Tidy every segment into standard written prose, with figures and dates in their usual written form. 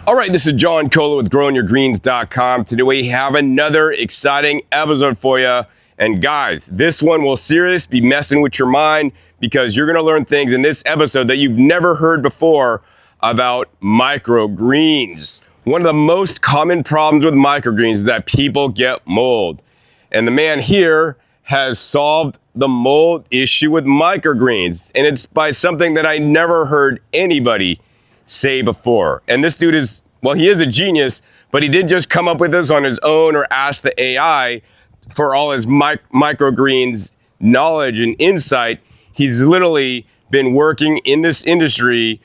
All right, this is John Cola with growingyourgreens.com. Today we have another exciting episode for you. And guys, this one will seriously be messing with your mind because you're gonna learn things in this episode that you've never heard before about microgreens. One of the most common problems with microgreens is that people get mold. And the man here has solved the mold issue with microgreens. And it's by something that I never heard anybody say before. And this dude is, well, he is a genius, but he didn't just come up with this on his own or ask the AI for all his microgreens knowledge and insight. He's literally been working in this industry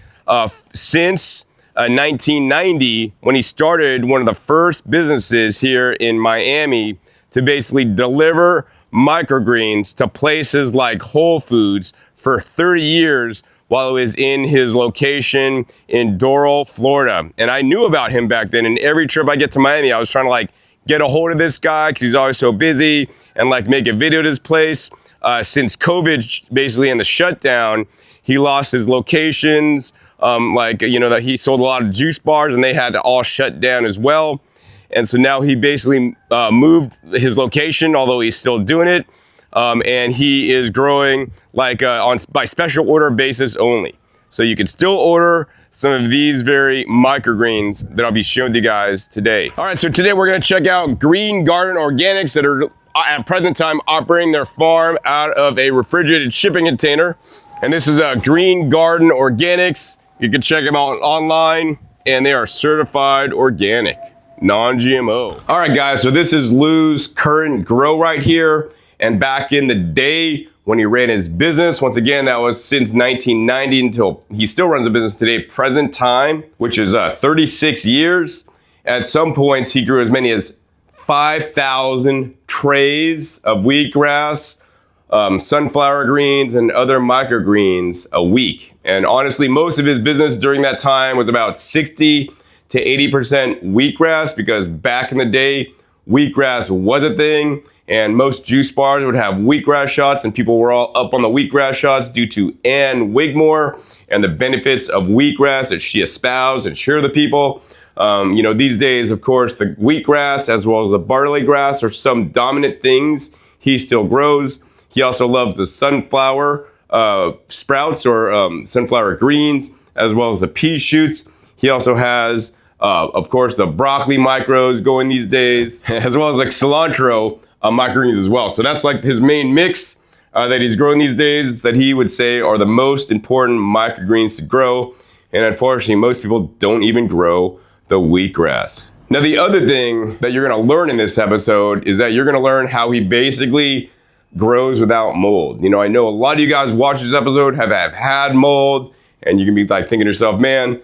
since 1990, when he started one of the first businesses here in Miami to basically deliver microgreens to places like Whole Foods for 30 years while he was in his location in Doral, Florida. And I knew about him back then, and every trip I get to Miami, I was trying to like get a hold of this guy because he's always so busy and like make a video to his place. Since COVID, basically in the shutdown, he lost his locations. That he sold a lot of juice bars and they had to all shut down as well. And so now he basically moved his location, although he's still doing it. And he is growing like by special order basis only. So you can still order some of these very microgreens that I'll be sharing with you guys today. All right, so today we're gonna check out Green Garden Organics that are at present time operating their farm out of a refrigerated shipping container. And this is Green Garden Organics. You can check them out online and they are certified organic, non-GMO. All right guys, so this is Lou's current grow right here. And back in the day when he ran his business, once again, that was since 1990 until he still runs a business today, present time, which is 36 years. At some points, he grew as many as 5,000 trays of wheatgrass, sunflower greens, and other microgreens a week. And honestly, most of his business during that time was about 60 to 80% wheatgrass, because back in the day, wheatgrass was a thing, and most juice bars would have wheatgrass shots, and people were all up on the wheatgrass shots due to Ann Wigmore and the benefits of wheatgrass that she espoused and shared with the people. These days, of course, the wheatgrass as well as the barley grass are some dominant things he still grows. He also loves the sunflower sprouts or sunflower greens, as well as the peashoots. He also has of course, the broccoli micros going these days, as well as like cilantro microgreens as well. So that's like his main mix that he's growing these days that he would say are the most important microgreens to grow. And unfortunately, most people don't even grow the wheatgrass. Now, the other thing that you're gonna learn in this episode is that you're gonna learn how he basically grows without mold. You know, I know a lot of you guys watch this episode have had mold, and you can be like thinking to yourself, man,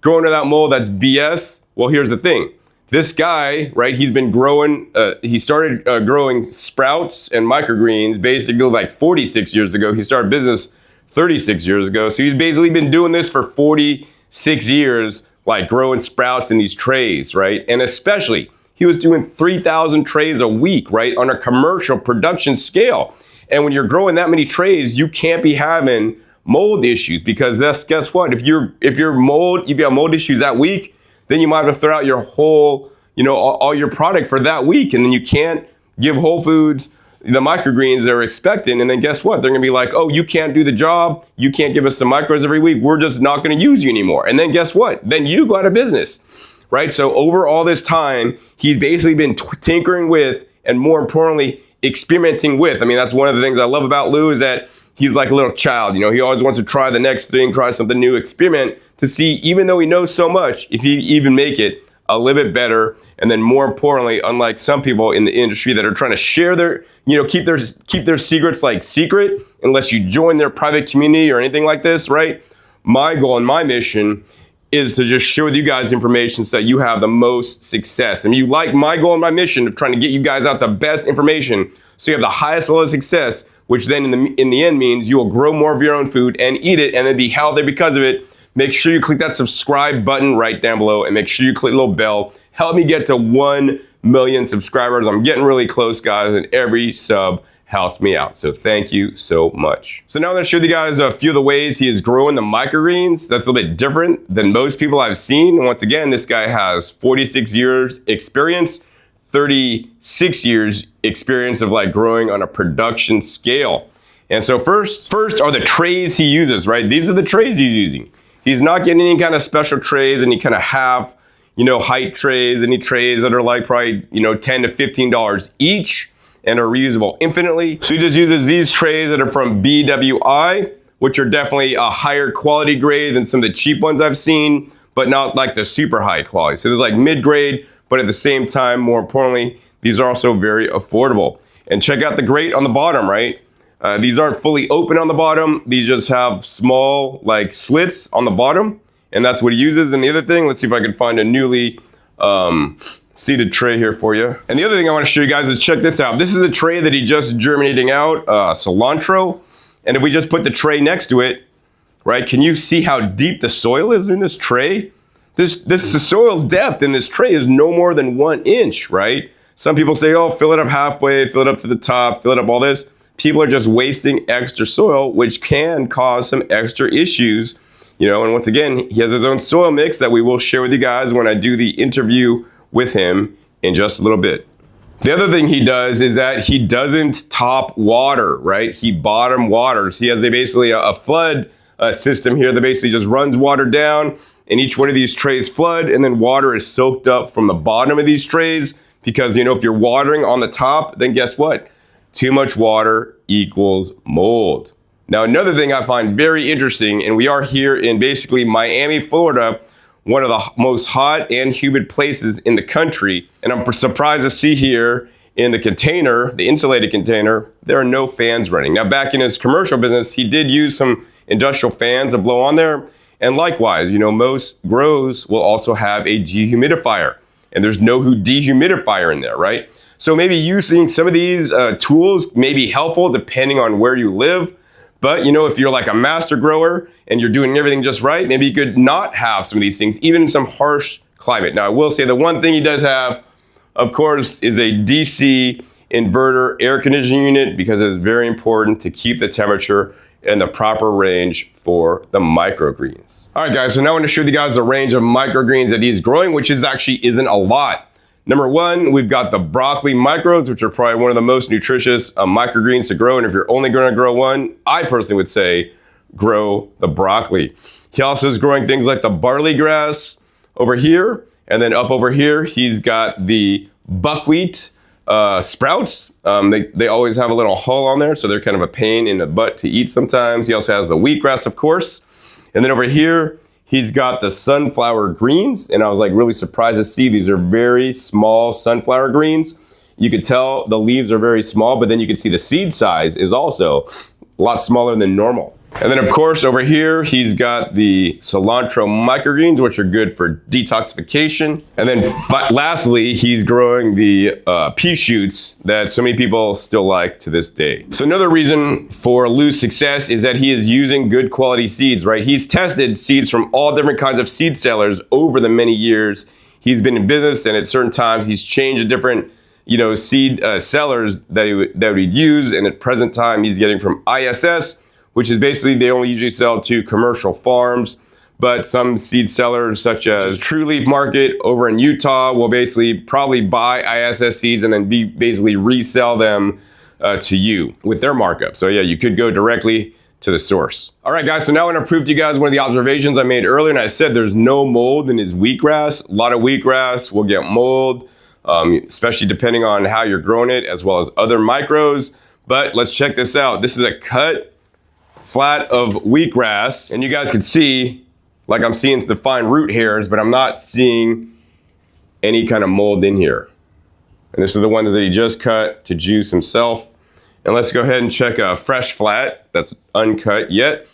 growing without mold, that's BS. Well, here's the thing. This guy, right, he's been growing, he started growing sprouts and microgreens basically like 46 years ago. He started business 36 years ago. So he's basically been doing this for 46 years, like growing sprouts in these trays, right? And especially, he was doing 3,000 trays a week, right, on a commercial production scale. And when you're growing that many trays, you can't be having mold issues, because guess what? If you have mold issues that week, then you might have to throw out your whole, all your product for that week. And then you can't give Whole Foods the microgreens they're expecting. And then guess what? They're gonna be like, oh, you can't do the job. You can't give us the micros every week. We're just not gonna use you anymore. And then guess what? Then you go out of business, right? So over all this time, he's basically been tinkering with, and more importantly, experimenting with. I mean, that's one of the things I love about Lou, is that he's like a little child. He always wants to try the next thing, try something new, experiment to see, even though he knows so much, if he even make it a little bit better. And then more importantly, unlike some people in the industry that are trying to share their, keep their secrets like secret, unless you join their private community or anything like this, right? My goal and my mission is to just share with you guys information so that you have the most success. And you like my goal and my mission of trying to get you guys out the best information so you have the highest level of success, which then in the end means you will grow more of your own food and eat it and then be healthy because of it. Make sure you click that subscribe button right down below, and make sure you click the little bell. Help me get to 1 million subscribers. I'm getting really close, guys, and every sub helps me out. So thank you so much. So now I'm gonna show you guys a few of the ways he is growing the microgreens. That's a little bit different than most people I've seen. And once again, this guy has 46 years experience, 36 years experience of like growing on a production scale. And so first are the trays he uses, right? These are the trays he's using. He's not getting any kind of special trays, any kind of half, height trays, any trays that are like probably, $10 to $15 each and are reusable infinitely. So he just uses these trays that are from BWI, which are definitely a higher quality grade than some of the cheap ones I've seen, but not like the super high quality. So there's like mid-grade, but at the same time, more importantly, these are also very affordable. And check out the grate on the bottom, right? These aren't fully open on the bottom. These just have small like slits on the bottom, and that's what he uses. And the other thing, let's see if I can find a newly seeded tray here for you. And the other thing I want to show you guys is check this out. This is a tray that he just germinating out, cilantro. And if we just put the tray next to it, right, can you see how deep the soil is in this tray? The soil depth in this tray is no more than 1 inch, right? Some people say, oh, fill it up halfway, fill it up to the top, fill it up all this. People are just wasting extra soil, which can cause some extra issues, and once again, he has his own soil mix that we will share with you guys when I do the interview with him in just a little bit. The other thing he does is that he doesn't top water, right? He bottom waters. He has basically a flood system here that basically just runs water down, and each one of these trays flood, and then water is soaked up from the bottom of these trays because, if you're watering on the top, then guess what? Too much water equals mold. Now, another thing I find very interesting, and we are here in basically Miami, Florida, one of the most hot and humid places in the country. And I'm surprised to see here in the container, the insulated container, there are no fans running. Now, back in his commercial business, he did use some industrial fans to blow on there. And likewise, most grows will also have a dehumidifier. And there's no dehumidifier in there, right? So maybe using some of these tools may be helpful depending on where you live. But if you're like a master grower and you're doing everything just right, maybe you could not have some of these things, even in some harsh climate. Now, I will say the one thing he does have, of course, is a DC inverter air conditioning unit, because it is very important to keep the temperature in the proper range for the microgreens. All right, guys, so now I want to show you guys the range of microgreens that he's growing, which actually isn't a lot. Number one, we've got the broccoli micros, which are probably one of the most nutritious microgreens to grow. And if you're only going to grow one, I personally would say grow the broccoli. He also is growing things like the barley grass over here. And then up over here, he's got the buckwheat sprouts. They always have a little hull on there, so they're kind of a pain in the butt to eat sometimes. He also has the wheatgrass, of course. And then over here, he's got the sunflower greens, and I was like really surprised to see these are very small sunflower greens. You could tell the leaves are very small, but then you can see the seed size is also a lot smaller than normal. And then of course over here, he's got the cilantro microgreens, which are good for detoxification. And then lastly, he's growing the peashoots that so many people still like to this day. So another reason for Lou's success is that he is using good quality seeds, right? He's tested seeds from all different kinds of seed sellers over the many years he's been in business, and at certain times he's changed the different seed sellers that he'd use. And at present time, he's getting from ISS, which is basically they only usually sell to commercial farms. But some seed sellers such as True Leaf Market over in Utah will basically probably buy ISS seeds and then basically resell them to you with their markup. So yeah, you could go directly to the source. All right, guys, so now I'm gonna prove to you guys one of the observations I made earlier, and I said there's no mold in his wheatgrass. A lot of wheatgrass will get mold, especially depending on how you're growing it, as well as other micros. But let's check this out. This is a cut flat of wheatgrass, and you guys can see, like I'm seeing the fine root hairs, but I'm not seeing any kind of mold in here. And this is the one that he just cut to juice himself. And let's go ahead and check a fresh flat that's uncut yet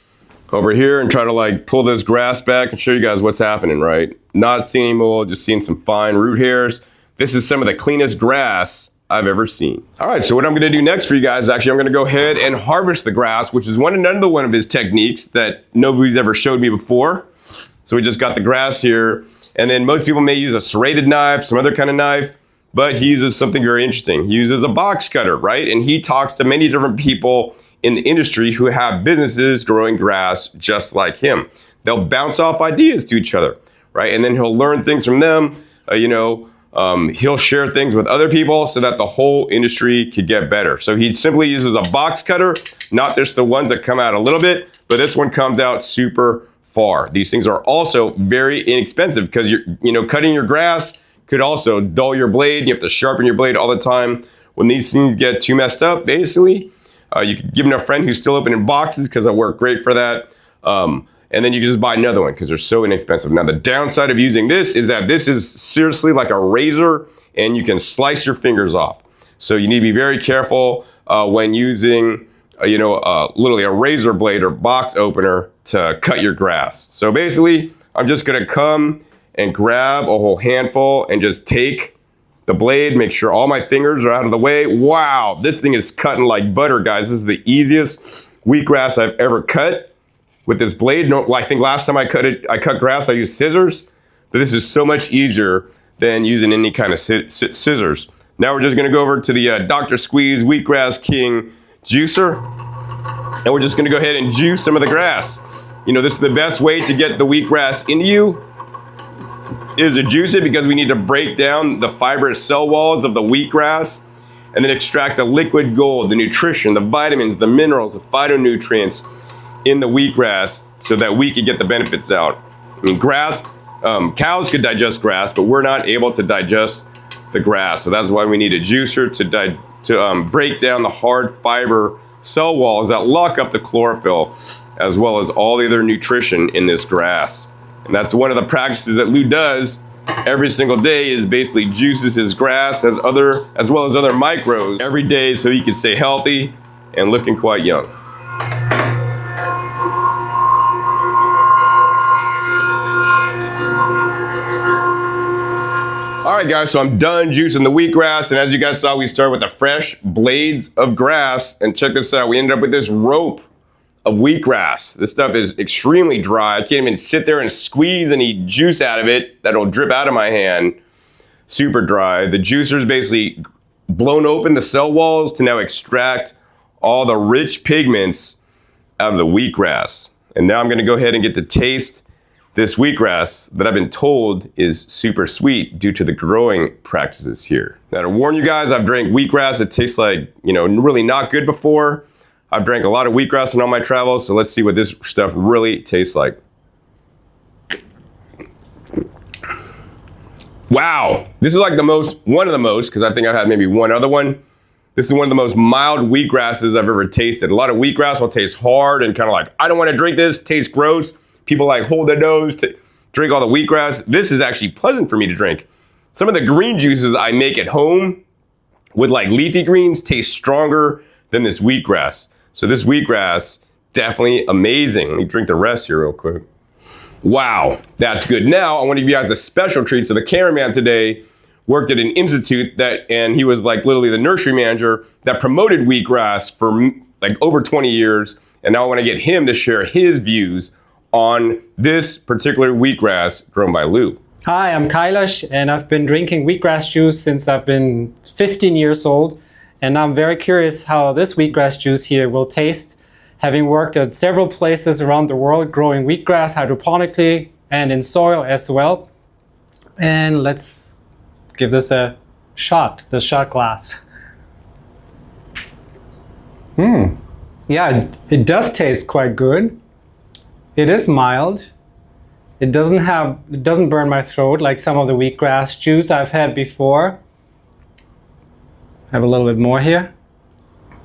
over here and try to like pull this grass back and show you guys what's happening, right? Not seeing any mold, just seeing some fine root hairs. This is some of the cleanest grass I've ever seen. All right, so what I'm gonna do next for you guys, actually, I'm gonna go ahead and harvest the grass, which is another one of his techniques that nobody's ever showed me before. So we just got the grass here, and then most people may use a serrated knife, some other kind of knife, but he uses something very interesting. He uses a box cutter, right? And he talks to many different people in the industry who have businesses growing grass just like him. They'll bounce off ideas to each other, right? And then he'll learn things from them. He'll share things with other people so that the whole industry could get better. So he simply uses a box cutter, not just the ones that come out a little bit, but this one comes out super far. These things are also very inexpensive because cutting your grass could also dull your blade. You have to sharpen your blade all the time. When these things get too messed up, basically, you can give them to a friend who's still opening boxes because they work great for that. And then you can just buy another one because they're so inexpensive. Now, the downside of using this is that this is seriously like a razor and you can slice your fingers off. So you need to be very careful when using, literally a razor blade or box opener to cut your grass. So basically, I'm just gonna come and grab a whole handful and just take the blade, make sure all my fingers are out of the way. Wow, this thing is cutting like butter, guys. This is the easiest wheatgrass I've ever cut with this blade. No, I think last time I cut grass, I used scissors, but this is so much easier than using any kind of scissors. Now we're just gonna go over to the Dr. Squeeze Wheatgrass King juicer, and we're just gonna go ahead and juice some of the grass. This is the best way to get the wheatgrass into you, is to juice it, because we need to break down the fibrous cell walls of the wheatgrass and then extract the liquid gold, the nutrition, the vitamins, the minerals, the phytonutrients in the wheatgrass so that we could get the benefits out. I mean, cows could digest grass, but we're not able to digest the grass. So that's why we need a juicer to break down the hard fiber cell walls that lock up the chlorophyll, as well as all the other nutrition in this grass. And that's one of the practices that Lou does every single day, is basically juices his grass as well as other micros every day so he can stay healthy and looking quite young. All right, guys, so I'm done juicing the wheatgrass, and as you guys saw, we started with the fresh blades of grass, and check this out, we ended up with this rope of wheatgrass. This stuff is extremely dry. I can't even sit there and squeeze any juice out of it that'll drip out of my hand. Super dry. The juicer's basically blown open the cell walls to now extract all the rich pigments out of the wheatgrass. And now I'm gonna go ahead and get to taste this wheatgrass that I've been told is super sweet due to the growing practices here. Now, to warn you guys, I've drank wheatgrass that tastes like, really not good before. I've drank a lot of wheatgrass on all my travels, so let's see what this stuff really tastes like. Wow, this is like one of the most, because I think I've had maybe one other one. This is one of the most mild wheatgrasses I've ever tasted. A lot of wheatgrass will taste hard and kind of like, I don't want to drink this, tastes gross. People like hold their nose to drink all the wheatgrass. This is actually pleasant for me to drink. Some of the green juices I make at home with like leafy greens taste stronger than this wheatgrass. So this wheatgrass, definitely amazing. Let me drink the rest here real quick. Wow, that's good. Now, I want to give you guys a special treat. So the cameraman today worked at an institute and he was like literally the nursery manager that promoted wheatgrass for like over 20 years. And now I want to get him to share his views on this particular wheatgrass grown by Lou. Hi, I'm Kailash, and I've been drinking wheatgrass juice since I've been 15 years old. And I'm very curious how this wheatgrass juice here will taste, having worked at several places around the world growing wheatgrass hydroponically and in soil as well. And let's give this a shot, the shot glass. Yeah, it does taste quite good. It is mild. It doesn't burn my throat like some of the wheatgrass juice I've had before. I have a little bit more here.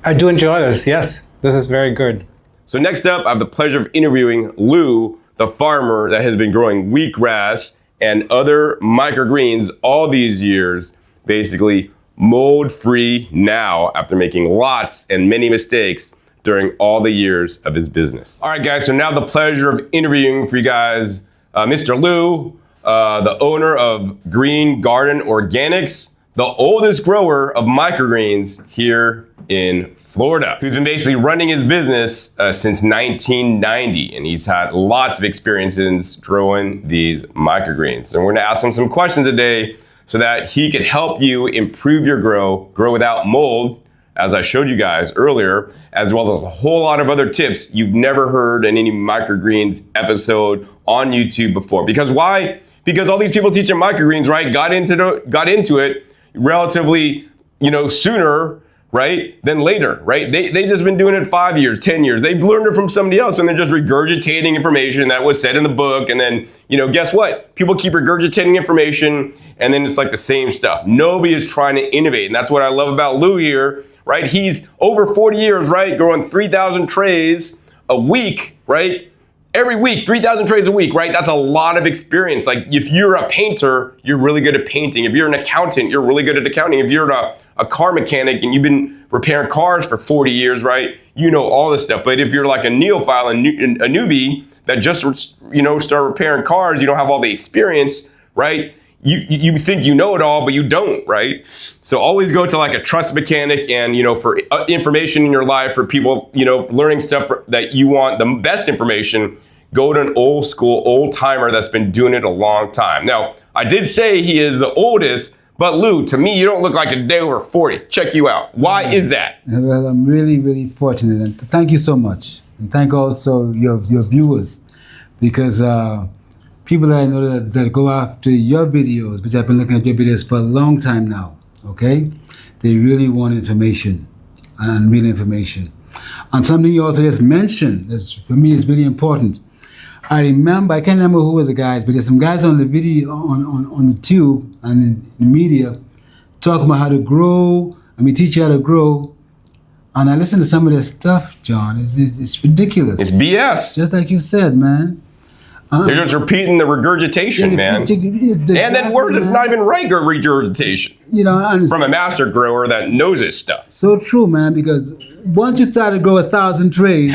I do enjoy this, yes. This is very good. So next up, I have the pleasure of interviewing Lou, the farmer that has been growing wheatgrass and other microgreens all these years, basically mold-free now after making lots and many mistakes during all the years of his business. All right, guys, so now the pleasure of interviewing for you guys, Mr. Lou, the owner of Green Garden Organics, the oldest grower of microgreens here in Florida, who's been basically running his business since 1990, and he's had lots of experiences growing these microgreens. And we're gonna ask him some questions today so that he could help you improve your grow without mold, as I showed you guys earlier, as well as a whole lot of other tips you've never heard in any Microgreens episode on YouTube before. Because why? Because all these people teaching microgreens, right, got into it relatively, sooner, right, than later, right? They just been doing it 5 years, 10 years. They've learned it from somebody else, and they're just regurgitating information that was said in the book. And then, guess what? People keep regurgitating information, and then it's like the same stuff. Nobody is trying to innovate, and that's what I love about Lou here, right? He's over 40 years, right, growing 3,000 trays a week, right? Every week, 3,000 trays a week, right? That's a lot of experience. Like if you're a painter, you're really good at painting. If you're an accountant, you're really good at accounting. If you're a car mechanic and you've been repairing cars for 40 years, right? You know all this stuff. But if you're like a neophyte, a newbie that just, start repairing cars, you don't have all the experience, right? You think you know it all, but you don't, right? So always go to like a trust mechanic and, for information in your life, for people, learning stuff that you want, the best information, go to an old school, old timer that's been doing it a long time. Now, I did say he is the oldest, but Lou, to me, you don't look like a day over 40. Check you out. Why is that? Well, I'm really, really fortunate. And thank you so much. And thank also your viewers, because people that I know that go after your videos, which I've been looking at your videos for a long time now, okay? They really want information, and real information. And something you also just mentioned, that for me is really important. I can't remember who were the guys, but there's some guys on the video, on the tube and in the media, talking about how to grow, and we teach you how to grow. And I listen to some of their stuff, John, it's ridiculous. It's BS. Just like you said, man. They're just repeating the regurgitation, man. And then words, it's not even right regurgitation. From a master grower that knows his stuff. So true, man, because once you start to grow 1,000 trays,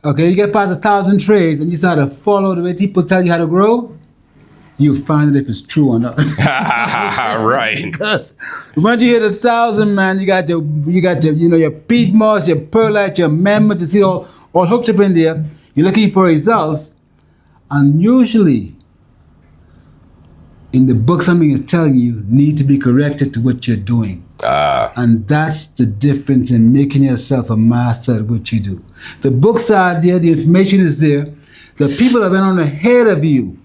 okay, you get past 1,000 trays and you start to follow the way people tell you how to grow, you find if it's true or not. Right. Because once you hit 1,000, man, you got your peat moss, your perlite, your amendments, you see all hooked up in there. You're looking for results. And usually, in the book, something is telling you need to be corrected to what you're doing. And that's the difference in making yourself a master at what you do. The books are there, the information is there. The people have been on ahead of you.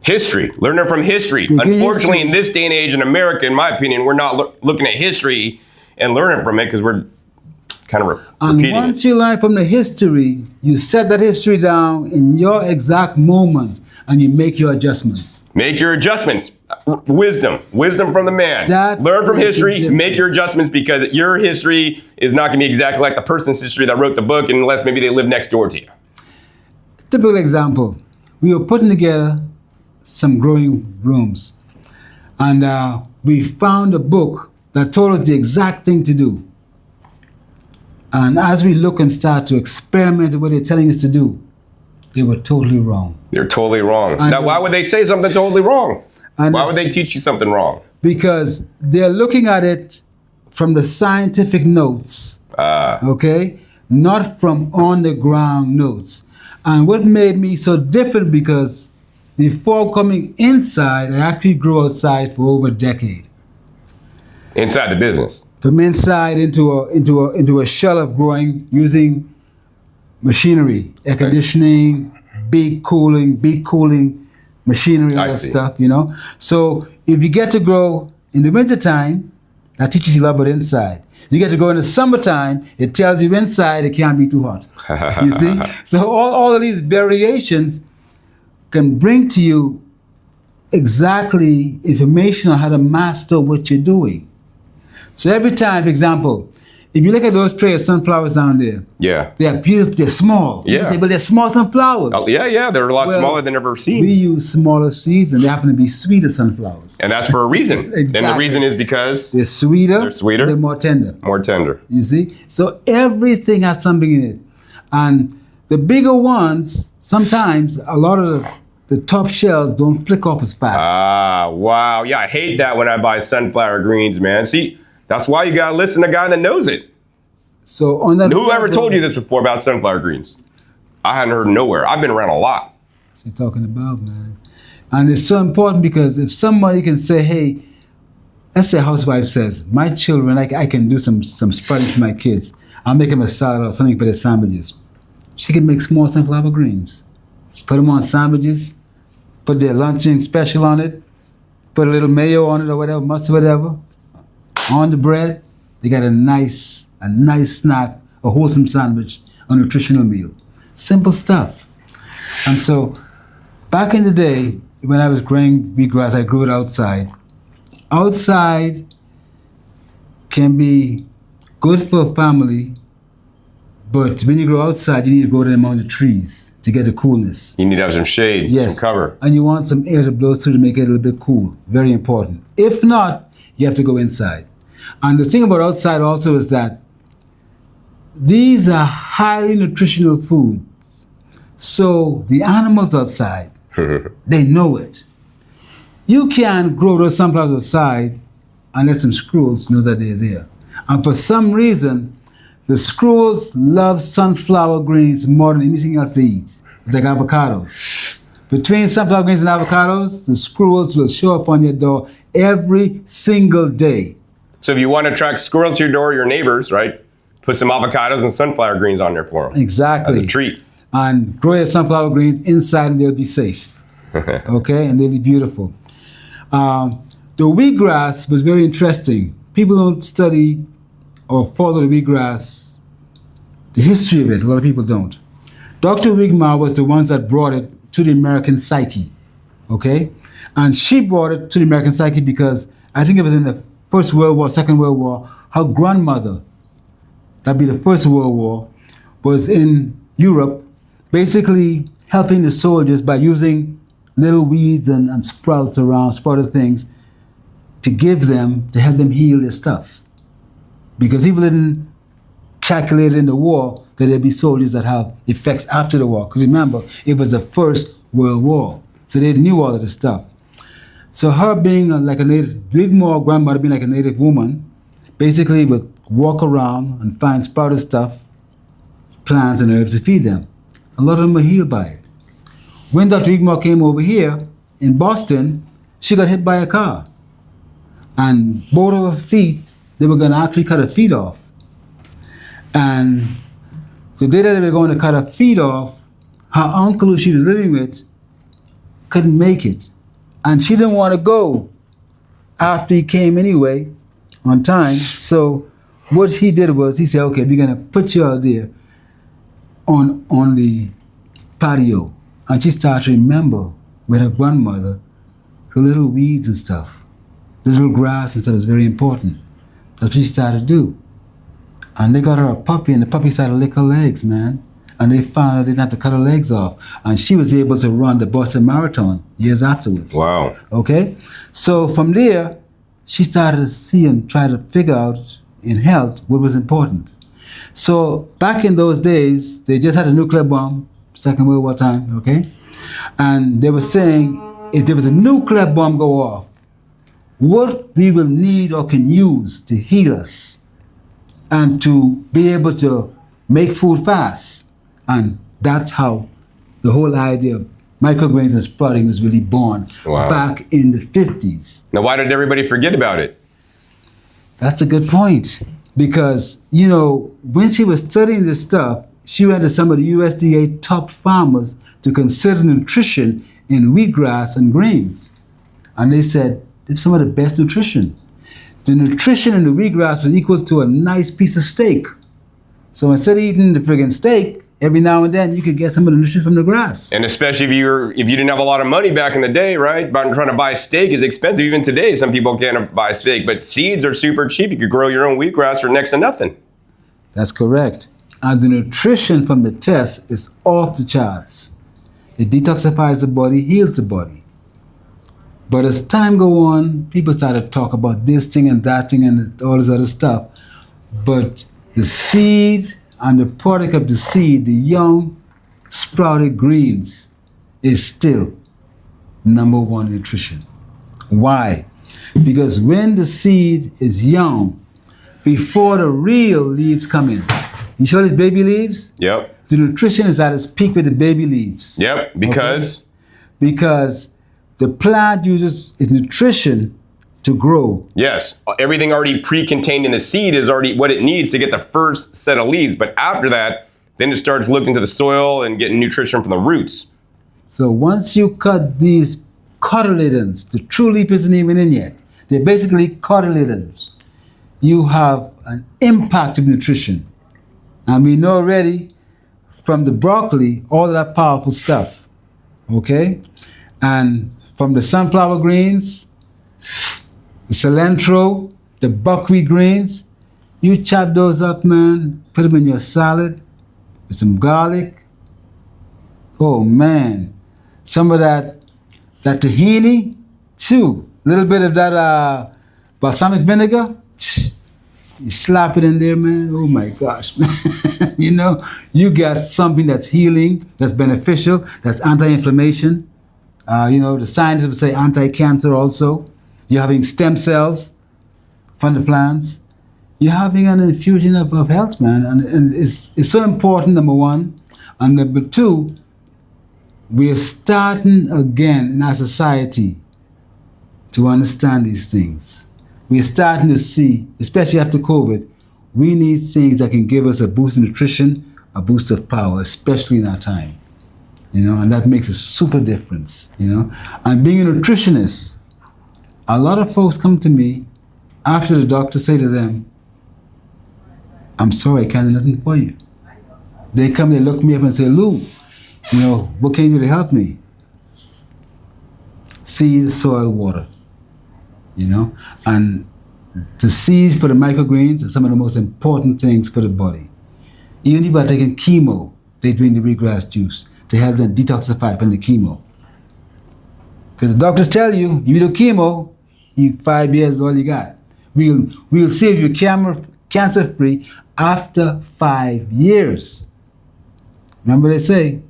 History, learning from history. Unfortunately, in this day and age in America, in my opinion, we're not looking at history and learning from it because we're kind of repeating. And once you learn from the history, you set that history down in your exact moment and you make your adjustments. Make your adjustments. Wisdom from the man. Learn from history, make your adjustments, because your history is not going to be exactly like the person's history that wrote the book, unless maybe they live next door to you. Typical example, we were putting together some growing rooms, and we found a book that told us the exact thing to do. And as we look and start to experiment with what they're telling us to do, they were totally wrong. They're totally wrong. Now, why would they say something totally wrong? Why would they teach you something wrong? Because they're looking at it from the scientific notes, okay? Not from on-the-ground notes. And what made me so different, because before coming inside, I actually grew outside for over a decade. Inside the business? From inside into a shell of growing using machinery, air conditioning, beet cooling machinery, all that stuff, So if you get to grow in the wintertime, that teaches you a lot about inside. You get to go in the summertime, it tells you inside it can't be too hot. You see? So all of these variations can bring to you exactly information on how to master what you're doing. So every time, for example, if you look at those trays of sunflowers down there, they're beautiful, they're small. You say, but they're small sunflowers. Oh, yeah, they're a lot smaller than I've ever seen. We use smaller seeds, and they happen to be sweeter sunflowers. And that's for a reason. Exactly. And the reason is because they're sweeter, they're more tender. More tender. You see? So everything has something in it. And the bigger ones, sometimes a lot of the top shells don't flick off as fast. Ah, wow. Yeah, I hate that when I buy sunflower greens, man. See, that's why you gotta listen to a guy that knows it. So on that, whoever told you this before about sunflower greens? I hadn't heard nowhere. I've been around a lot. What's he talking about, man? And it's so important because if somebody can say, hey, let's say a housewife says, my children, I can do some sprouting for my kids. I'll make them a salad or something for their sandwiches. She can make small sunflower greens. Put them on sandwiches, put their luncheon special on it, put a little mayo on it or whatever, mustard, whatever, on the bread. They got a nice snack, a wholesome sandwich, a nutritional meal. Simple stuff. And so back in the day, when I was growing wheatgrass, I grew it outside. Outside can be good for a family, but when you grow outside, you need to grow them among the trees to get the coolness. You need to have some shade, yes, some cover. And you want some air to blow through to make it a little bit cool. Very important. If not, you have to go inside. And the thing about outside also is that these are highly nutritional foods. So the animals outside, they know it. You can't grow those sunflowers outside unless some squirrels know that they're there. And for some reason, the squirrels love sunflower greens more than anything else they eat, like avocados. Between sunflower greens and avocados, the squirrels will show up on your door every single day. So if you want to attract squirrels to your door, your neighbors, right? Put some avocados and sunflower greens on there for them. Exactly. As a treat. And grow your sunflower greens inside and they'll be safe. Okay? And they'll be beautiful. The wheatgrass was very interesting. People don't study or follow the wheatgrass, the history of it. A lot of people don't. Dr. Wigmar was the ones that brought it to the American psyche. Okay? And she brought it to the American psyche because I think it was in the First World War, Second World War, her grandmother, that'd be the First World War, was in Europe, basically helping the soldiers by using little weeds and sprouts around, sprouted things, to give them, to help them heal their stuff. Because people didn't calculate in the war that there'd be soldiers that have effects after the war. Because remember, it was the First World War. So they knew all of this stuff. So her being like a native, Wigmore grandmother being like a native woman, basically would walk around and find sprouted stuff, plants and herbs to feed them. A lot of them were healed by it. When Dr. Wigmore came over here in Boston, she got hit by a car. And both of her feet, they were going to actually cut her feet off. And the day that they were going to cut her feet off, her uncle who she was living with couldn't make it. And she didn't want to go after he came anyway, on time. So what he did was he said, okay, we're going to put you out there on the patio. And she started to remember with her grandmother, the little weeds and stuff, the little grass and stuff was very important. That's what she started to do. And they got her a puppy, and the puppy started to lick her legs, man. And they found out they didn't have to cut her legs off. And she was able to run the Boston Marathon years afterwards. Wow. Okay? So from there, she started to see and try to figure out in health what was important. So back in those days, they just had a nuclear bomb, Second World War time, okay? And they were saying, if there was a nuclear bomb go off, what we will need or can use to heal us and to be able to make food fast. And that's how the whole idea of microgreens and sprouting was really born back in the 50s. Now, why did everybody forget about it? That's a good point. Because, you know, when she was studying this stuff, she went to some of the USDA top farmers to consider nutrition in wheatgrass and grains. And they said, it's some of the best nutrition. The nutrition in the wheatgrass was equal to a nice piece of steak. So instead of eating the friggin' steak, every now and then you could get some of the nutrition from the grass. And especially if you didn't have a lot of money back in the day, right? But trying to buy steak is expensive. Even today, some people can't buy steak, but seeds are super cheap. You could grow your own wheatgrass for next to nothing. That's correct. And the nutrition from the test is off the charts. It detoxifies the body, heals the body. But as time go on, people start to talk about this thing and that thing and all this other stuff. But the seed and the product of the seed, the young sprouted greens, is still #1 nutrition. Why? Because when the seed is young, before the real leaves come in, you saw these baby leaves? Yep. The nutrition is at its peak with the baby leaves. Yep, because? Okay? Because The plant uses its nutrition to grow. Yes, everything already pre-contained in the seed is already what it needs to get the first set of leaves. But after that, then it starts looking to the soil and getting nutrition from the roots. So once you cut these cotyledons, the true leaf isn't even in yet. They're basically cotyledons. You have an impact of nutrition. And we know already from the broccoli, all of that powerful stuff. Okay? And from the sunflower greens, the cilantro, the buckwheat greens, you chop those up, man, put them in your salad with some garlic. Oh, man. Some of that tahini, too. A little bit of that balsamic vinegar. You slap it in there, man. Oh, my gosh, man. You know, you got something that's healing, that's beneficial, that's anti-inflammation. You know, the scientists would say anti-cancer also. You're having stem cells from the plants. You're having an infusion of health, man. And it's so important, number one. And number two, we're starting again in our society to understand these things. We're starting to see, especially after COVID, we need things that can give us a boost of nutrition, a boost of power, especially in our time. You know, and that makes a super difference, you know. And being a nutritionist, a lot of folks come to me after the doctor say to them, I'm sorry, I can't do nothing for you. They come, they look me up and say, Lou, you know, what can you do to help me? Seed, soil, water, you know. And the seeds for the microgreens are some of the most important things for the body. Even people are taking chemo, they drink the wheatgrass juice. They have them detoxified from the chemo. Because the doctors tell you, you do chemo, 5 years is all you got. We'll save you cancer-free after 5 years. Remember they say?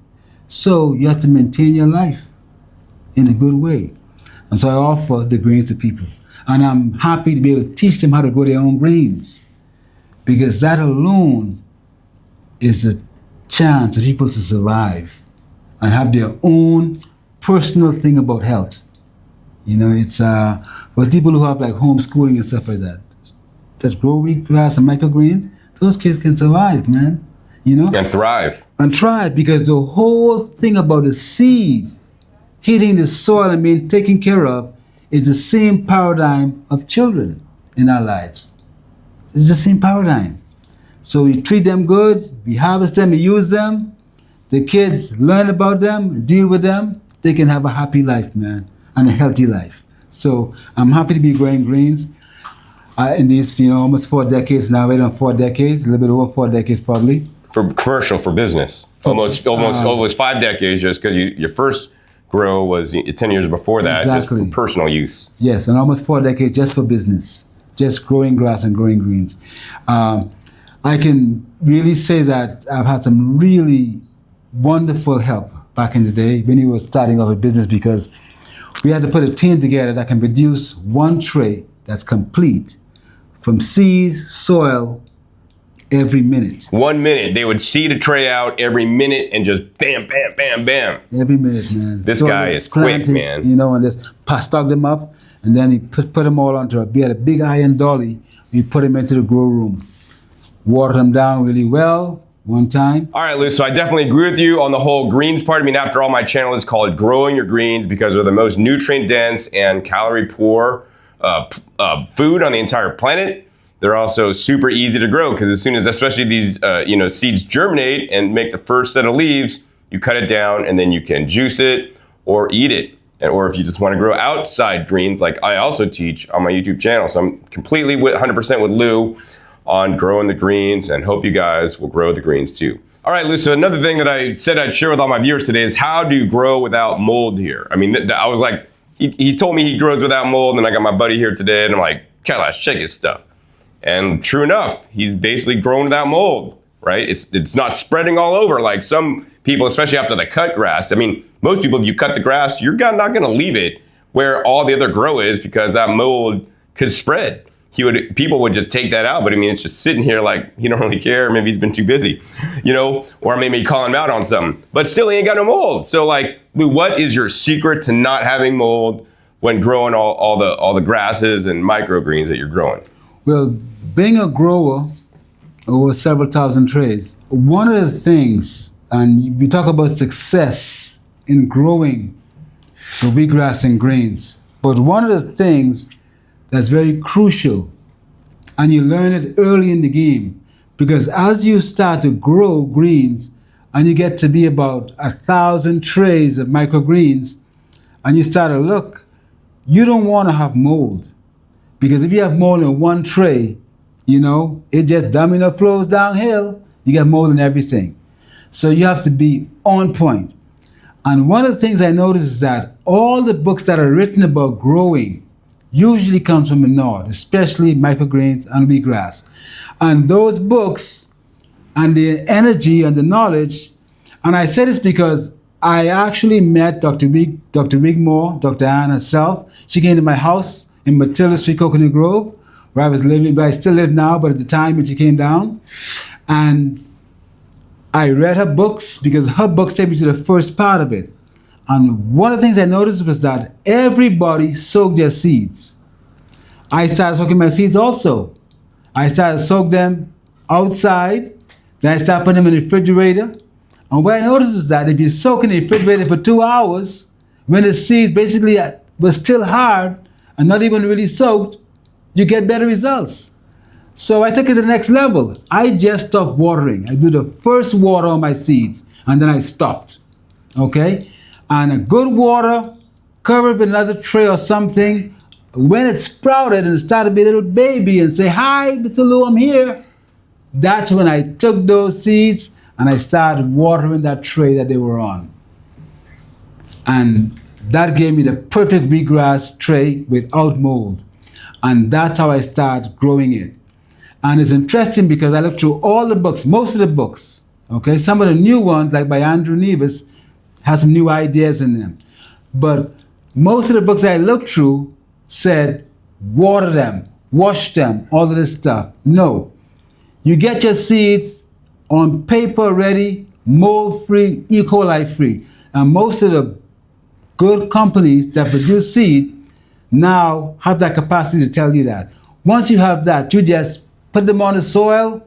So you have to maintain your life in a good way. And so I offer the greens to people. And I'm happy to be able to teach them how to grow their own greens. Because that alone is a chance for people to survive and have their own personal thing about health. You know, it's but people who have like homeschooling and stuff like that grow wheatgrass and microgreens, those kids can survive, man. You know? And thrive. And thrive, because the whole thing about the seed hitting the soil and being taken care of is the same paradigm of children in our lives. It's the same paradigm. So we treat them good, we harvest them, we use them, the kids learn about them, deal with them, they can have a happy life, man, and a healthy life. So I'm happy to be growing greens in these, you know, almost 4 decades now, right on 4 decades, a little bit over 4 decades probably. For commercial, for business. Almost 5 decades, just because your first grow was 10 years before that, exactly. Just for personal use. Yes, and almost 4 decades just for business, just growing grass and growing greens. I can really say that I've had some really wonderful help back in the day when we were starting off a business, because we had to put a team together that can produce one tray that's complete from seed, soil, every minute. 1 minute. They would seed a tray out every minute and just bam, bam, bam, bam. Every minute, man. This guy is quick, man. You know, and just stock them up, and then he put them all onto we had a big iron dolly. We put them into the grow room, water them down really well one time. All right, Lou, so I definitely agree with you on the whole greens part. I mean, after all, my channel is called Growing Your Greens because they're the most nutrient dense and calorie poor food on the entire planet. They're also super easy to grow because as soon as, especially these, seeds germinate and make the first set of leaves, you cut it down and then you can juice it or eat it. Or if you just want to grow outside greens, like I also teach on my YouTube channel. So I'm completely 100% with Lou on growing the greens, and hope you guys will grow the greens too. All right, Lou, so another thing that I said I'd share with all my viewers today is how do you grow without mold here? I mean, I was like, he told me he grows without mold, and I got my buddy here today, and I'm like, Kailash, check his stuff. And true enough, he's basically grown without mold, right? It's not spreading all over like some people, especially after the cut grass. I mean, most people, if you cut the grass, you're not gonna leave it where all the other grow is because that mold could spread. people would just take that out. But I mean, it's just sitting here like he don't really care. Maybe he's been too busy, or maybe calling him out on something. But still, he ain't got no mold. So like, Lou, what is your secret to not having mold when growing all the grasses and microgreens that you're growing? Well, being a grower over several thousand trays, one of the things, and we talk about success in growing the wheatgrass and greens, but one of the things that's very crucial, and you learn it early in the game, because as you start to grow greens and you get to be about 1,000 trays of microgreens, and you start to look, you don't want to have mold. Because if you have mold in one tray, it just domino flows downhill. You get mold in everything. So you have to be on point. And one of the things I noticed is that all the books that are written about growing usually comes from the north, especially microgreens and wheatgrass. And those books and the energy and the knowledge, and I say this because I actually met Dr. Wigmore, Dr. Ann herself. She came to my house in Matilda Street, Coconut Grove, where I was living, but I still live now, but at the time when she came down. And I read her books because her books take me to the first part of it. And one of the things I noticed was that everybody soaked their seeds. I started soaking my seeds also. I started to soak them outside, then I started putting them in the refrigerator. And what I noticed was that if you soak in the refrigerator for 2 hours, when the seeds basically were still hard and not even really soaked, you get better results. So I took it to the next level. I just stopped watering. I do the first water on my seeds, and then I stopped. Okay? And a good water, cover it with another tray or something. When it sprouted and started to be a little baby and say, "Hi, Mr. Lou, I'm here," that's when I took those seeds and I started watering that tray that they were on. And that gave me the perfect wheatgrass tray without mold. And that's how I started growing it. And it's interesting because I looked through all the books, most of the books, okay? Some of the new ones, like by Andrew Newbies, has some new ideas in them. But most of the books that I looked through said, water them, wash them, all of this stuff. No. You get your seeds on paper ready, mold-free, E. coli-free. And most of the good companies that produce seed now have that capacity to tell you that. Once you have that, you just put them on the soil,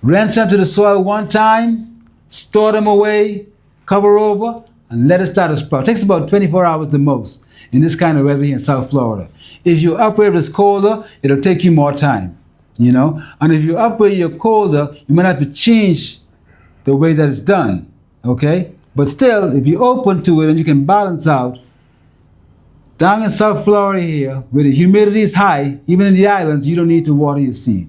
rinse them to the soil one time, store them away, cover over, and let it start to sprout. It takes about 24 hours the most in this kind of weather here in South Florida. If you're up where it's colder, it'll take you more time, And if you're up where you're colder, you might have to change the way that it's done, okay? But still, if you're open to it and you can balance out, down in South Florida here, where the humidity is high, even in the islands, you don't need to water your seed.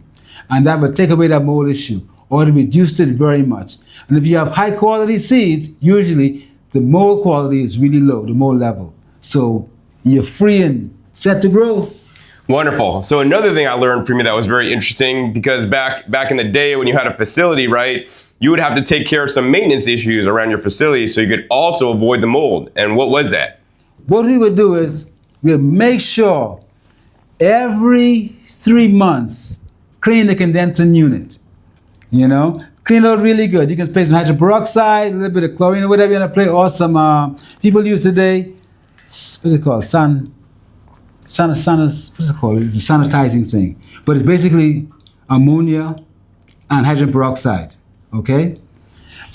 And that will take away that mold issue, or to reduce it very much. And if you have high quality seeds, usually the mold quality is really low, the mold level. So you're free and set to grow. Wonderful. So another thing I learned from you that was very interesting, because back in the day when you had a facility, right, you would have to take care of some maintenance issues around your facility so you could also avoid the mold. And what was that? What we would do is we'd make sure every 3 months clean the condensing unit. Clean it out really good. You can spray some hydrogen peroxide, a little bit of chlorine or whatever you want to play, or some people use today, what is it called? What's it called? It's a sanitizing thing. But it's basically ammonia and hydrogen peroxide, okay?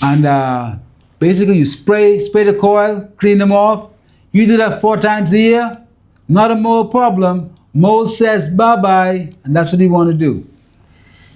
And basically you spray the coil, clean them off. You do that 4 times a year, not a mold problem. Mold says bye-bye, and that's what you want to do.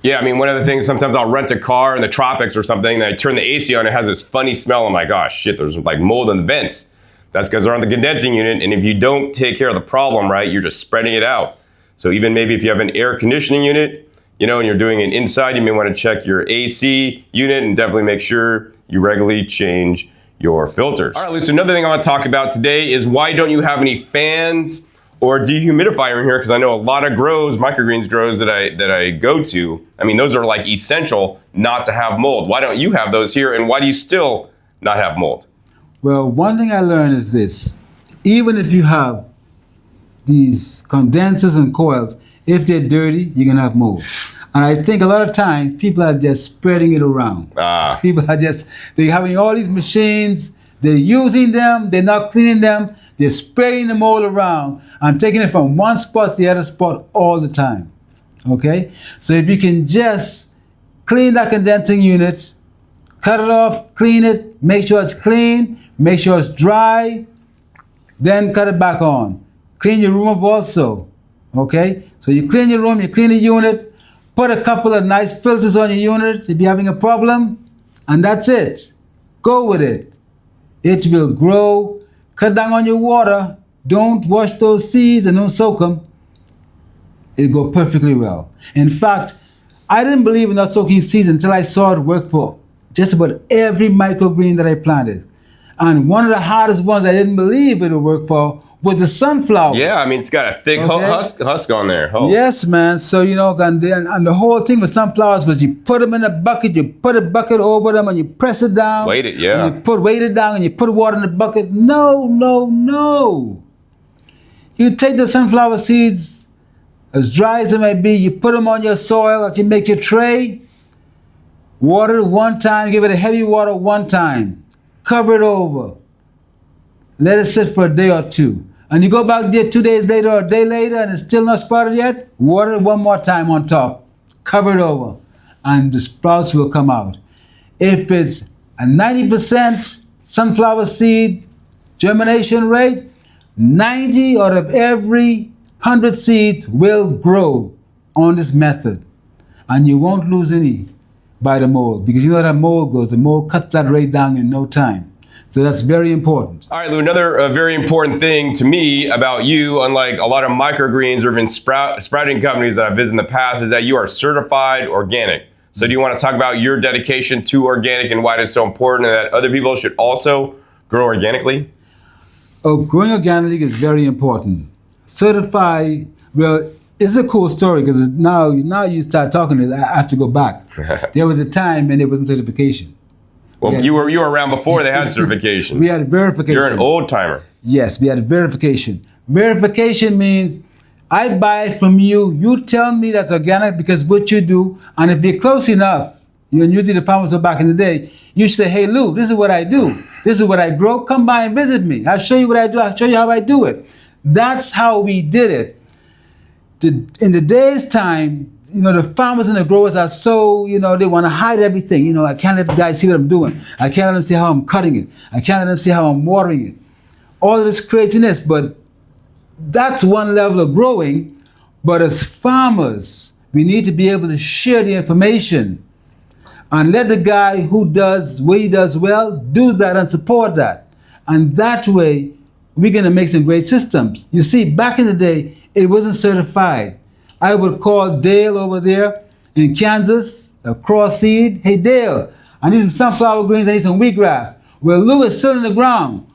Yeah, I mean, one of the things, sometimes I'll rent a car in the tropics or something, and I turn the AC on, it has this funny smell. I'm like, oh shit, there's like mold in the vents. That's because they're on the condensing unit, and if you don't take care of the problem, right, you're just spreading it out. So even maybe if you have an air conditioning unit, and you're doing it inside, you may want to check your AC unit and definitely make sure you regularly change your filters. All right, Lisa, another thing I want to talk about today is why don't you have any fans or dehumidifier in here? Because I know a lot of microgreens grows that I go to, I mean, those are like essential not to have mold. Why don't you have those here, and why do you still not have mold? Well, one thing I learned is this. Even if you have these condensers and coils, If they're dirty, you're gonna have mold. And I think a lot of times people are just spreading it around. People are they're having all these machines, they're using them, they're not cleaning them, they're spraying them all around and taking it from one spot to the other spot all the time. Okay? So if you can just clean that condensing unit, cut it off, clean it, make sure it's clean, make sure it's dry, then cut it back on. Clean your room up also. Okay? So you clean your room, you clean the unit, put a couple of nice filters on your unit if you're having a problem, and that's it. Go with it. It will grow. Cut down on your water. Don't wash those seeds and don't soak them. It'll go perfectly well. In fact, I didn't believe in not soaking seeds until I saw it work for just about every microgreen that I planted. And one of the hardest ones I didn't believe it would work for was the sunflower. Yeah, I mean, it's got a thick husk on there. Oh. Yes, man. So, you know, and the whole thing with sunflowers was you put them in a bucket, you put a bucket over them and you press it down. Weight it, yeah. And you weight it down and you put water in the bucket. No, no, no. You take the sunflower seeds, as dry as they may be, you put them on your soil as you make your tray, water it one time, give it a heavy water one time, cover it over, let it sit for a day or two. And you go back there 2 days later or a day later and it's still not sprouted yet, water it one more time on top, cover it over, and the sprouts will come out. If it's a 90% sunflower seed germination rate, 90 out of every 100 seeds will grow on this method. And you won't lose any by the mold, because you know how mold goes. The mold cuts that rate down in no time. So that's very important. All right, Lou, another very important thing to me about you, unlike a lot of microgreens or even sprouting companies that I've visited in the past, is that you are certified organic. So do you want to talk about your dedication to organic and why it is so important and that other people should also grow organically? Oh, growing organically is very important. Certified, well, it's a cool story because now you start talking, I have to go back. There was a time when there wasn't certification. Well, you were around before they had certification. We had verification. You're an old timer. Yes, we had verification. Verification means I buy it from you. You tell me that's organic because what you do, and if you're close enough, and usually the farmers were back in the day, you say, hey Lou, this is what I do. This is what I grow. Come by and visit me. I'll show you what I do. I'll show you how I do it. That's how we did it. In the day's time, you know, the farmers and the growers are so, you know, they want to hide everything. You know, I can't let the guys see what I'm doing. I can't let them see how I'm cutting it. I can't let them see how I'm watering it. All of this craziness, but that's one level of growing. But as farmers, we need to be able to share the information and let the guy who does what he does well do that and support that. And that way, we're going to make some great systems. You see, back in the day, it wasn't certified. I would call Dale over there in Kansas, a cross seed. Hey, Dale, I need some sunflower greens. I need some wheatgrass. Well, Lou is still in the ground.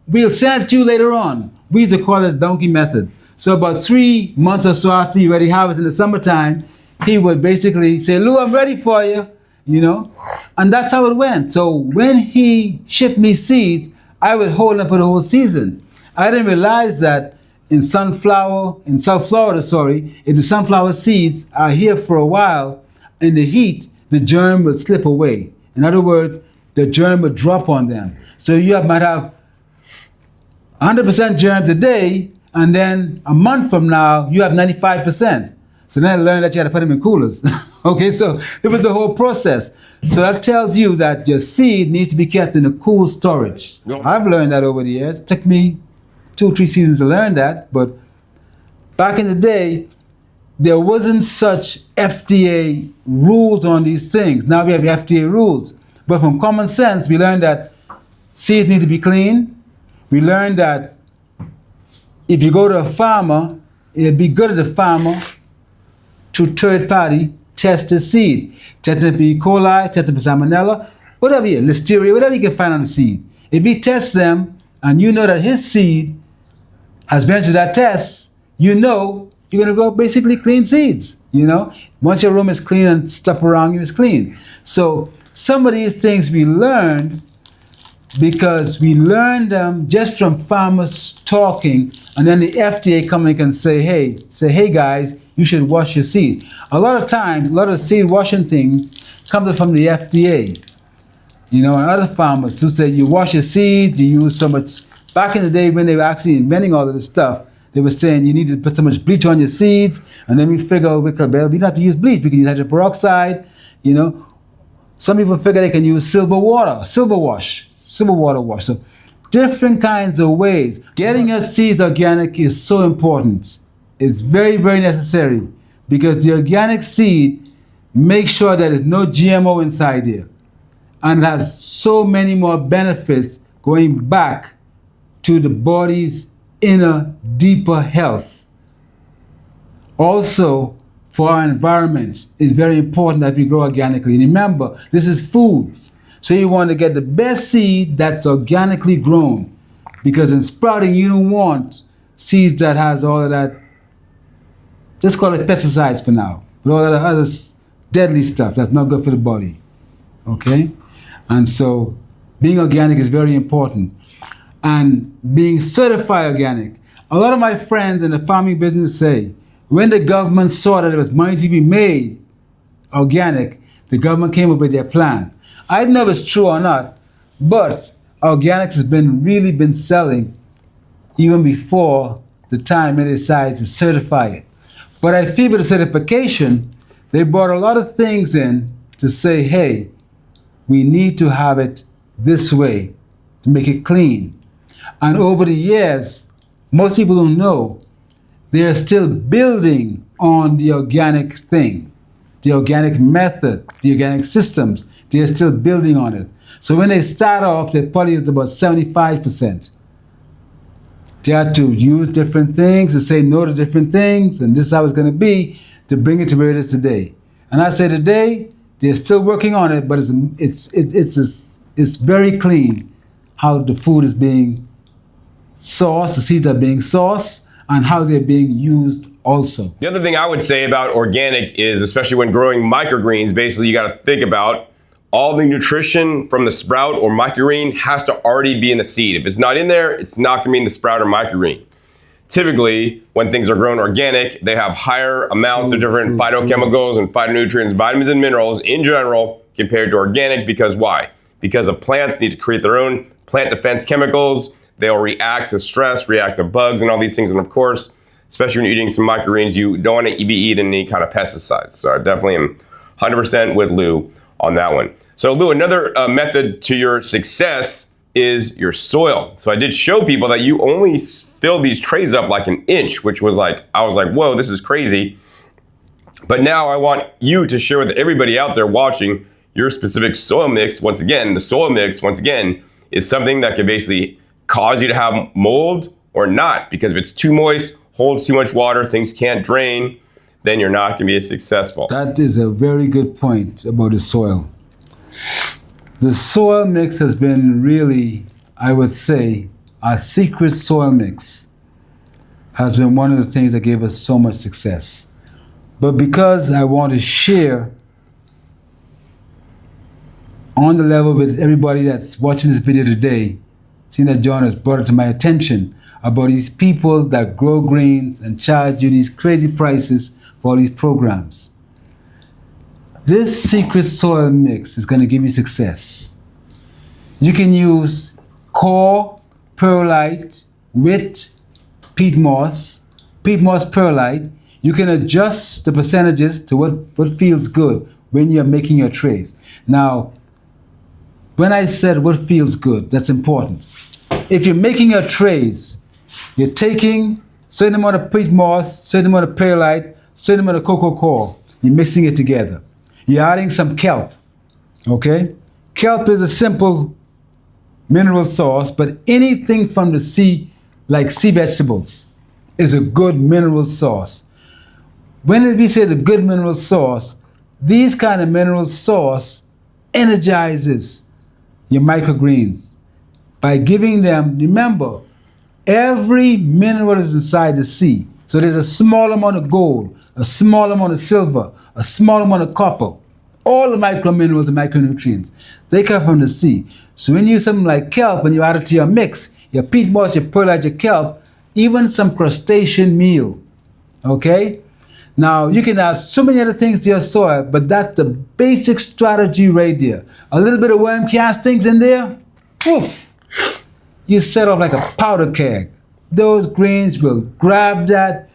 We'll send it to you later on. We used to call it the donkey method. So about 3 months or so after you already harvest in the summertime, he would basically say, Lou, I'm ready for you, you know? And that's how it went. So when he shipped me seeds, I would hold them for the whole season. I didn't realize that in South Florida, if the sunflower seeds are here for a while, in the heat, the germ will slip away. In other words, the germ will drop on them. So you might have 100% germ today, and then a month from now, you have 95%. So then I learned that you had to put them in coolers. Okay, so it was the whole process. So that tells you that your seed needs to be kept in a cool storage. Yep. I've learned that over the years. It took me 2 or 3 seasons to learn that, but back in the day, there wasn't such FDA rules on these things. Now we have FDA rules. But from common sense, we learned that seeds need to be clean. We learned that if you go to a farmer, it'd be good as a farmer to third party test the seed. Test it for E. coli, test it for salmonella, whatever, listeria, whatever you can find on the seed. If he tests them and you know that his seed has been through that test, you know you're going to grow basically clean seeds, you know? Once your room is clean and stuff around you is clean. So some of these things we learned because we learned them just from farmers talking, and then the FDA coming and say, hey guys, you should wash your seed. A lot of times, a lot of seed washing things comes from the FDA. And other farmers who say you wash your seeds, you use so much. Back in the day when they were actually inventing all of this stuff, they were saying you need to put so much bleach on your seeds, and then we figure we don't have to use bleach. We can use hydrogen peroxide. Some people figure they can use silver water wash. So different kinds of ways. Getting your seeds organic is so important. It's very, very necessary because the organic seed makes sure that there's no GMO inside there. And it has so many more benefits going back to the body's inner, deeper health. Also, for our environment, it's very important that we grow organically. Remember, this is food. So you want to get the best seed that's organically grown. Because in sprouting, you don't want seeds that has all of that, let's call it pesticides for now, with all of the other deadly stuff that's not good for the body. Okay? And so being organic is very important. And being certified organic. A lot of my friends in the farming business say, when the government saw that there was money to be made organic, the government came up with their plan. I don't know if it's true or not, but organics has really been selling even before the time they decided to certify it. But I feel with the certification, they brought a lot of things in to say, hey, we need to have it this way to make it clean. And over the years, most people don't know, they're still building on the organic thing, the organic method, the organic systems. They're still building on it. So when they start off, they probably use about 75%. They had to use different things and say no to different things, and this is how it's going to be to bring it to where it is today. And I say today, they're still working on it, but it's very clean how the food is being sourced, the seeds are being sourced, and how they're being used also. The other thing I would say about organic is, especially when growing microgreens, basically you got to think about all the nutrition from the sprout or microgreen has to already be in the seed. If it's not in there, it's not going to be in the sprout or microgreen. Typically, when things are grown organic, they have higher amounts of different phytochemicals and phytonutrients, vitamins and minerals in general compared to organic. Because why? Because the plants need to create their own plant defense chemicals. They'll react to stress, react to bugs and all these things. And of course, especially when you're eating some microgreens, you don't want to be eating any kind of pesticides. So I definitely am 100% with Lou on that one. So Lou, another method to your success is your soil. So I did show people that you only fill these trays up like an inch, which was like, I was like, whoa, this is crazy. But now I want you to share with everybody out there watching your specific soil mix. Once again, the soil mix, once again, is something that can basically cause you to have mold or not, because if it's too moist, holds too much water, things can't drain, then you're not going to be as successful. That is a very good point about the soil. The soil mix has been really, I would say, our secret soil mix has been one of the things that gave us so much success. But because I want to share on the level with everybody that's watching this video today, seeing that John has brought it to my attention about these people that grow greens and charge you these crazy prices for all these programs. This secret soil mix is going to give you success. You can use core, perlite, with peat moss, perlite. You can adjust the percentages to what feels good when you're making your trays. Now, when I said what feels good, that's important. If you're making your trays, you're taking certain amount of peat moss, certain amount of perlite, certain amount of cocoa core. You're mixing it together. You're adding some kelp, okay? Kelp is a simple mineral source, but anything from the sea, like sea vegetables, is a good mineral source. When we say the good mineral source, these kind of mineral source energizes your microgreens by giving them, remember, every mineral is inside the sea. So there's a small amount of gold, a small amount of silver, a small amount of copper. All the microminerals and micronutrients, they come from the sea. So when you use something like kelp and you add it to your mix, your peat moss, your perlite, your kelp, even some crustacean meal, okay? Now, you can add so many other things to your soil, but that's the basic strategy right there. A little bit of worm castings in there, poof, you set off like a powder keg. Those greens will grab that,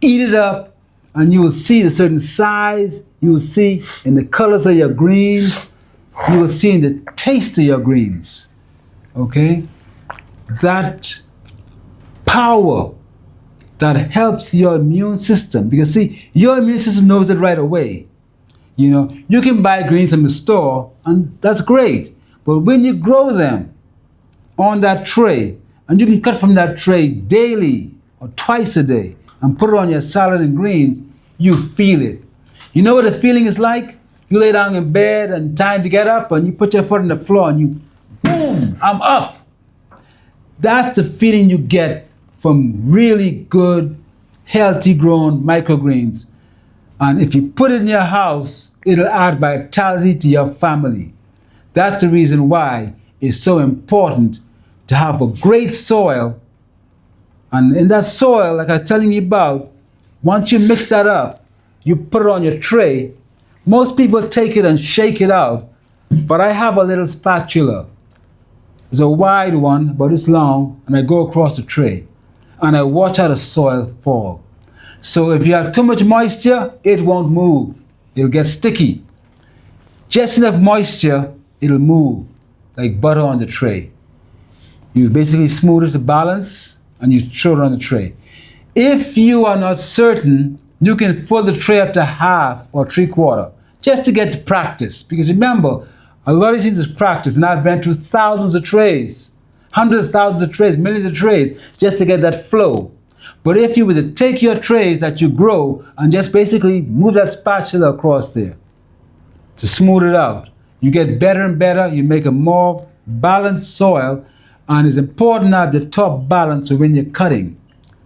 eat it up, and you will see the certain size, you will see in the colors of your greens, you will see in the taste of your greens. Okay? That power that helps your immune system, because see, your immune system knows it right away. You know, you can buy greens from the store, and that's great. But when you grow them on that tray, and you can cut from that tray daily or twice a day, and put it on your salad and greens, you feel it. You know what the feeling is like? You lay down in bed and time to get up, and you put your foot on the floor, and you, boom, I'm up. That's the feeling you get from really good, healthy grown microgreens. And if you put it in your house, it'll add vitality to your family. That's the reason why it's so important to have a great soil. And in that soil, like I was telling you about, once you mix that up, you put it on your tray. Most people take it and shake it out, but I have a little spatula. It's a wide one, but it's long, and I go across the tray, and I watch how the soil fall. So if you have too much moisture, it won't move. It'll get sticky. Just enough moisture, it'll move, like butter on the tray. You basically smooth it to balance, and you throw it on the tray. If you are not certain, you can fill the tray up to half or 3/4, just to get to practice. Because remember, a lot of things is practice, and I've been through thousands of trays, hundreds of thousands of trays, millions of trays, just to get that flow. But if you were to take your trays that you grow and just basically move that spatula across there to smooth it out, you get better and better, you make a more balanced soil, and it's important to have the top balance when you're cutting.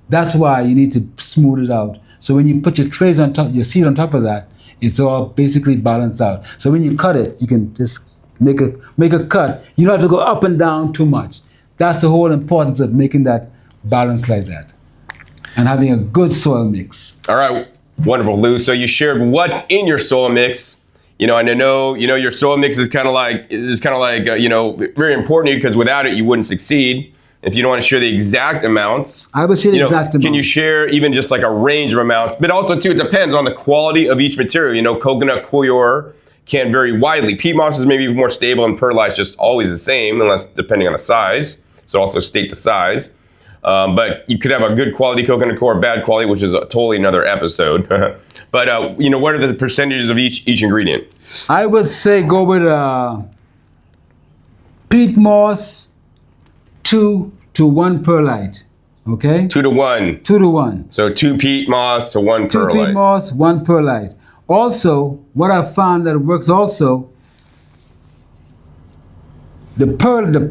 That's why you need to smooth it out. So when you put your trays on top, your seed on top of that, it's all basically balanced out. So when you cut it, you can just make a cut. You don't have to go up and down too much. That's the whole importance of making that balance like that and having a good soil mix. All right, wonderful, Lou. So you shared what's in your soil mix. You know, and I know, you know, your soil mix is kind of like, you know, very important to you, because without it, you wouldn't succeed. If you don't want to share the exact amounts, I would share the exact amount. Can you share even just like a range of amounts? But also, too, it depends on the quality of each material. You know, coconut coir can vary widely. Peat moss is maybe more stable, and perlite is just always the same, unless depending on the size. So also state the size. But you could have a good quality coconut coir, bad quality, which is totally another episode. But you know, what are the percentages of each ingredient? I would say go with peat moss, 2 to 1 perlite. Okay? 2 to 1. 2 to 1. So 2 peat moss to 1 perlite. 2 peat moss, 1 perlite. Also, what I found that works also, the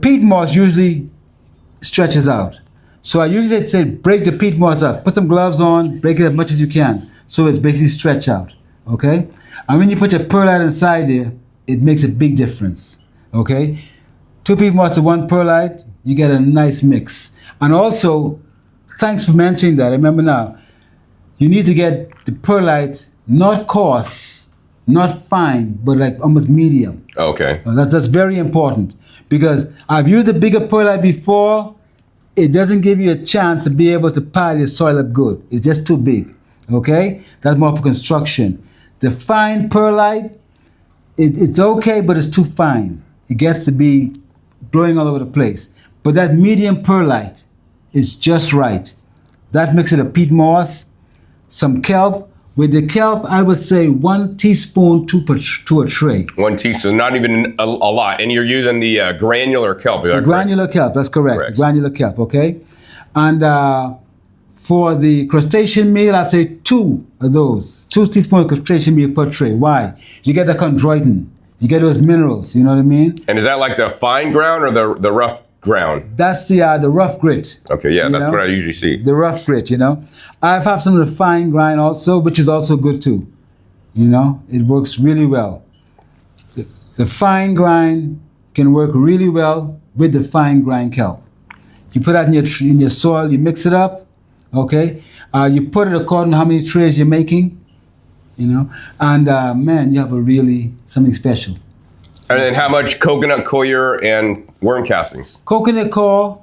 peat moss usually stretches out. So I usually say break the peat moss up. Put some gloves on, break it as much as you can, so it's basically stretch out. Okay? And when you put your perlite inside there, it makes a big difference. Okay? 2 peat moss to 1 perlite, you get a nice mix. And also, thanks for mentioning that. Remember now, you need to get the perlite not coarse, not fine, but like almost medium. Okay. That's very important, because I've used the bigger perlite before. It doesn't give you a chance to be able to pile your soil up good. It's just too big. Okay? That's more for construction. The fine perlite, it's okay, but it's too fine. It gets to be blowing all over the place. But that medium perlite is just right. That mix of peat moss, some kelp. With the kelp, I would say 1 teaspoon to a tray. 1 teaspoon, not even a lot. And you're using the granular kelp. The granular kelp, that's correct. The granular kelp, okay? And for the crustacean meal, I'd say 2 of those. 2 teaspoons of crustacean meal per tray. Why? You get the chondroitin. You get those minerals, you know what I mean? And is that like the fine ground or the rough ground? That's the rough grit. Okay, yeah, that's what I usually see. The rough grit, you know. I've had some of the fine grind also, which is also good too. You know, it works really well. The fine grind can work really well with the fine grind kelp. You put that in your soil, you mix it up, okay? You put it according to how many trays you're making. you know. And man, you have something special. And then how much coconut coir and worm castings? Coconut coir,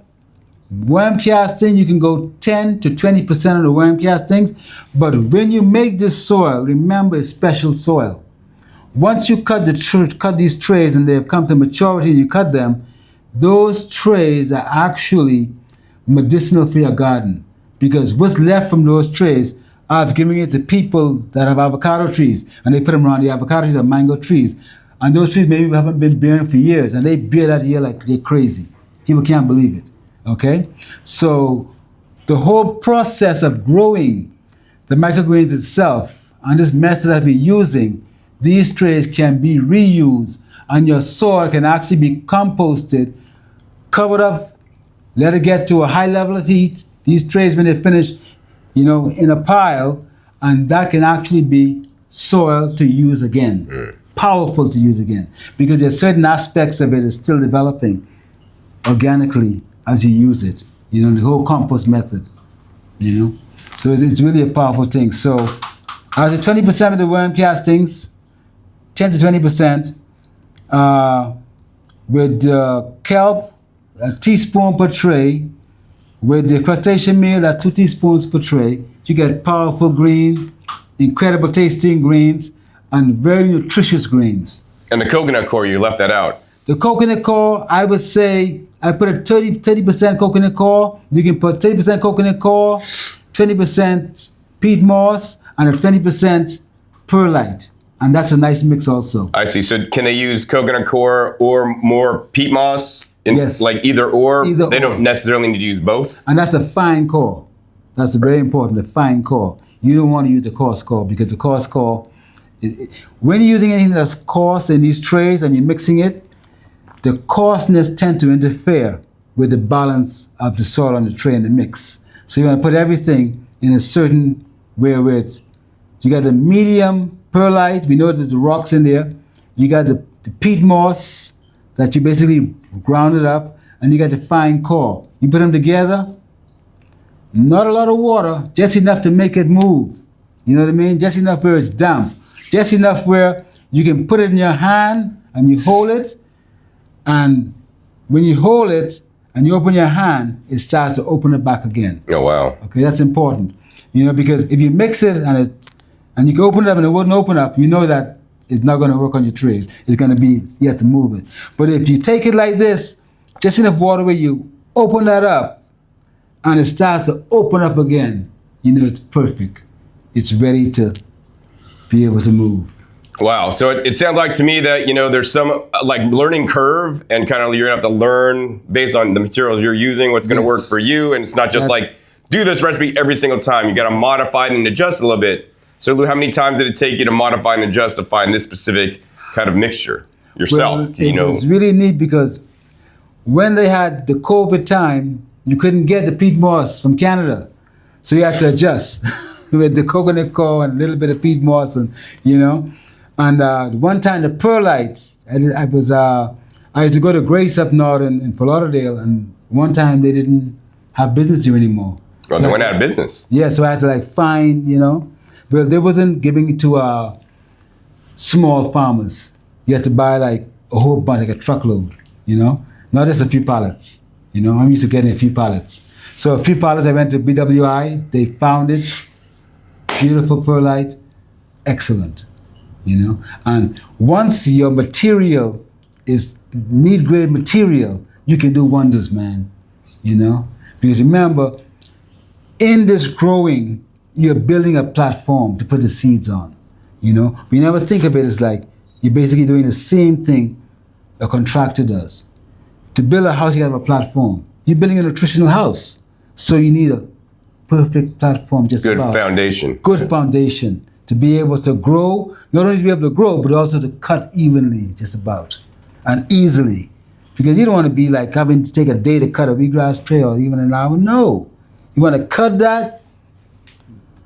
worm casting, you can go 10 to 20% of the worm castings. But when you make this soil, remember it's special soil. Once you cut these trays and they've come to maturity and you cut them, those trays are actually medicinal for your garden. Because what's left from those trays, I've given it to people that have avocado trees, and they put them around the avocado trees or mango trees. And those trees maybe haven't been bearing for years, and they bear that year like they're crazy. People can't believe it, okay? So the whole process of growing the microgreens itself, and this method that we're using, these trays can be reused, and your soil can actually be composted, covered up, let it get to a high level of heat. These trays, when they finish, you know, in a pile, and that can actually be soil to use again. Powerful to use again, because there's certain aspects of it is still developing organically as you use it. You know, the whole compost method, you know. So it's really a powerful thing. So as a 20% of the worm castings, 10 to 20%, with kelp, a teaspoon per tray. With the crustacean meal, that's 2 teaspoons per tray. You get powerful green, incredible tasting greens, and very nutritious greens. And the coconut coir, you left that out. The coconut coir, I would say, I put a 30% coconut coir. You can put 30% coconut coir, 20% peat moss, and a 20% perlite. And that's a nice mix also. I see. So can they use coconut coir or more peat moss? Yes. Like either or? Either they or. don't necessarily need to use both? And that's a fine core. That's very important, the fine core. You don't want to use the coarse core, because the coarse core, when you're using anything that's coarse in these trays and you're mixing it, the coarseness tends to interfere with the balance of the soil on the tray in the mix. So you want to put everything in a certain way where it's, you got the medium perlite, we know there's the rocks in there, you got the peat moss that you basically grounded up, and you got the fine core. You put them together, not a lot of water, just enough to make it move. You know what I mean? Just enough where it's damp. Just enough where you can put it in your hand and you hold it, and when you hold it and you open your hand, it starts to open it back again. Oh, wow. Okay, that's important. You know, because if you mix it and you can open it up and it wouldn't open up, you know that it's not going to work on your trays. It's going to be, you have to move it. But if you take it like this, just enough water where you open that up and it starts to open up again, you know it's perfect. It's ready to be able to move. Wow. So it sounds like to me that, you know, there's some like learning curve, and kind of you're going to have to learn based on the materials you're using, what's going to work for you. And it's not just like, do this recipe every single time. You got to modify and adjust a little bit. So Lou, how many times did it take you to modify and adjust to find this specific kind of mixture yourself? Well, it was really neat, because when they had the COVID time, you couldn't get the peat moss from Canada. So you had to adjust with the coconut coir and a little bit of peat moss, and you know. And one time the perlite, I used to go to Grace up north in Fort Lauderdale, and one time they didn't have business here anymore. Oh, so they went out of business? Yeah, so I had to like find, you know. Well, they wasn't giving it to small farmers. You had to buy like a whole bunch, like a truckload, you know? Not just a few pallets, you know? I'm used to getting a few pallets. So a few pallets, I went to BWI, they found it, beautiful perlite, excellent, you know? And once your material is need grade material, you can do wonders, man, you know? Because remember, in this growing, you're building a platform to put the seeds on, you know? We never think of it as like, you're basically doing the same thing a contractor does. To build a house, you have a platform. You're building a nutritional house. So you need a perfect platform, just good foundation. Good foundation to be able to grow, not only to be able to grow, but also to cut evenly, just about, and easily. Because you don't want to be like having to take a day to cut a wheatgrass tray or even an hour. No. You want to cut that,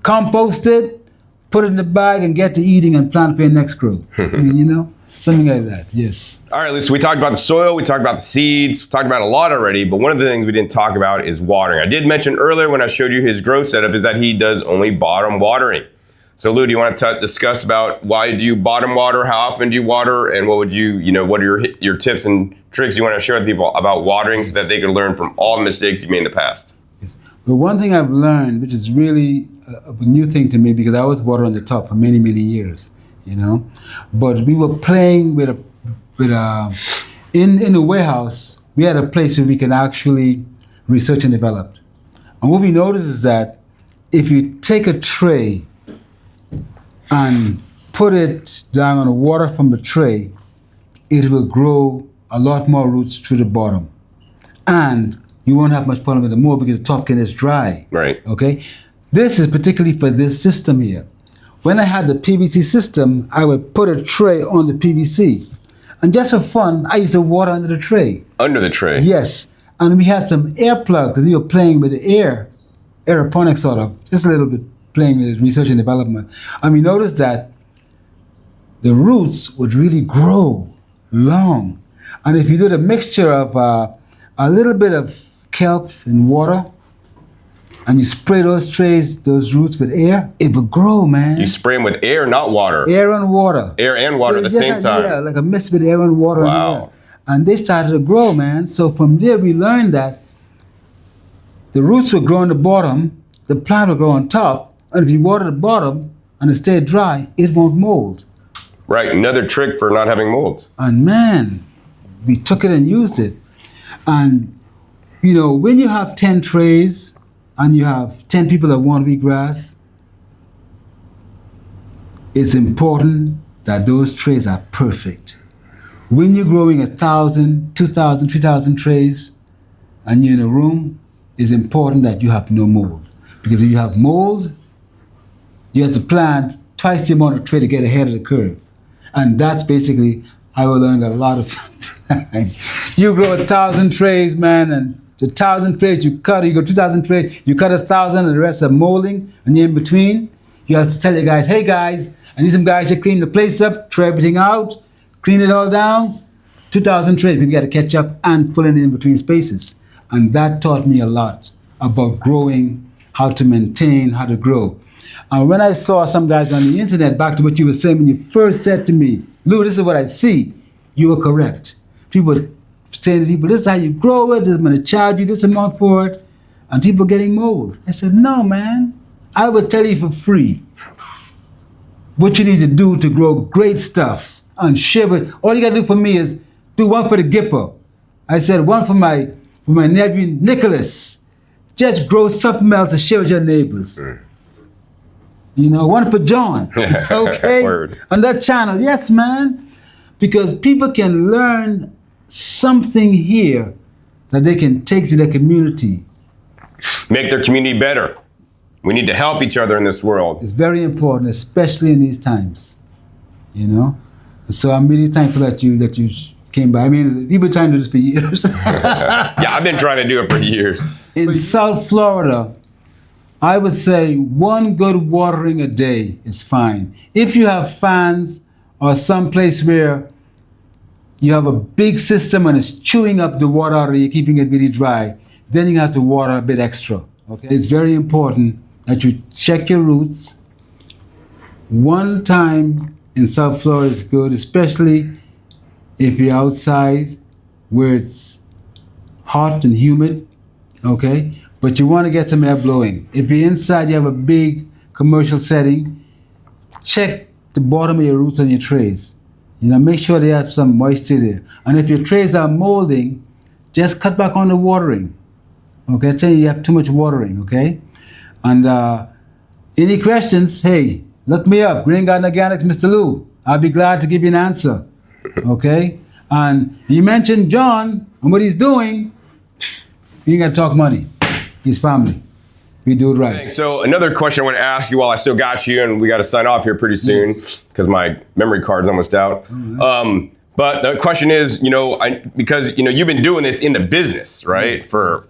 compost it, put it in the bag, and get to eating and plant for your next grow. I mean, you know, something like that, yes. All right, Lou, so we talked about the soil, we talked about the seeds, we talked about a lot already, but one of the things we didn't talk about is watering. I did mention earlier when I showed you his grow setup is that he does only bottom watering. So Lou, do you want to discuss about why do you bottom water? How often do you water? And what would what are your tips and tricks you want to share with people about watering so that they can learn from all the mistakes you made in the past? Yes. Well, one thing I've learned, which is really a new thing to me, because I was water on the top for many, many years, but we were playing in the warehouse, we had a place where we can actually research and develop. And what we noticed is that if you take a tray and put it down on the water from the tray, it will grow a lot more roots to the bottom. And you won't have much problem with the mold because the top can is dry. Right. Okay? This is particularly for this system here. When I had the PVC system, I would put a tray on the PVC. And just for fun, I used to water under the tray. Under the tray? Yes. And we had some air plugs because we were playing with the aeroponics sort of, just a little bit playing with research and development. And we noticed that the roots would really grow long. And if you do the mixture of a little bit of kelp and water, and you spray those roots with air, it will grow, man. You spray them with air, not water. Air and water. Air and water at the same time. Yeah, like a mix with air and water. Wow. And they started to grow, man. So from there we learned that the roots will grow on the bottom, the plant will grow on top, and if you water the bottom and it stay dry, it won't mold. Right, another trick for not having molds. And man, we took it and used it. And when you have 10 trays and you have 10 people that want wheatgrass, it's important that those trays are perfect. When you're growing 1,000, 2,000, 3,000 trays and you're in a room, it's important that you have no mold. Because if you have mold, you have to plant twice the amount of tray to get ahead of the curve. And that's basically how I learned a lot of time. You grow 1,000 trays, man, and the 1,000 trays you go 2,000 trays, you cut 1,000 and the rest are molding, and you're in between. You have to tell your guys, hey guys, I need some guys to clean the place up, tray everything out, clean it all down. 2,000 trays, you got to catch up and fill in between spaces. And that taught me a lot about growing, how to maintain, how to grow. And when I saw some guys on the internet, back to what you were saying when you first said to me, Lou, this is what I see, you were correct. People saying to people, this is how you grow it, I'm going to charge you this amount for it, and people getting mold. I said, no, man, I will tell you for free what you need to do to grow great stuff and share it. All you got to do for me is do one for the Gipper. I said one for my nephew Nicholas. Just grow something else and share with your neighbors. One for John. Okay? Word. On that channel. Yes, man. Because people can learn something here that they can take to their community. Make their community better. We need to help each other in this world. It's very important, especially in these times. So I'm really thankful that you came by. I mean, you've been trying to do this for years. Yeah, I've been trying to do it for years. In South Florida, I would say one good watering a day is fine. If you have fans or some place where you have a big system and it's chewing up the water or you're keeping it really dry, then you have to water a bit extra. Okay? It's very important that you check your roots. One time in South Florida is good, especially if you're outside where it's hot and humid, okay? But you want to get some air blowing. If you're inside, you have a big commercial setting, check the bottom of your roots on your trays. Make sure they have some moisture there. And if your trays are molding, just cut back on the watering. Okay, tell you have too much watering, okay? And any questions, hey, look me up, Green Garden Organics, Mr. Lou. I'll be glad to give you an answer, okay? And you mentioned John and what he's doing. You ain't got to talk money. His family. We do it right. Thanks. So another question I want to ask you while I still got you, and we got to sign off here pretty soon because my memory card's almost out. Right. But the question is, because you've been doing this in the business, right, for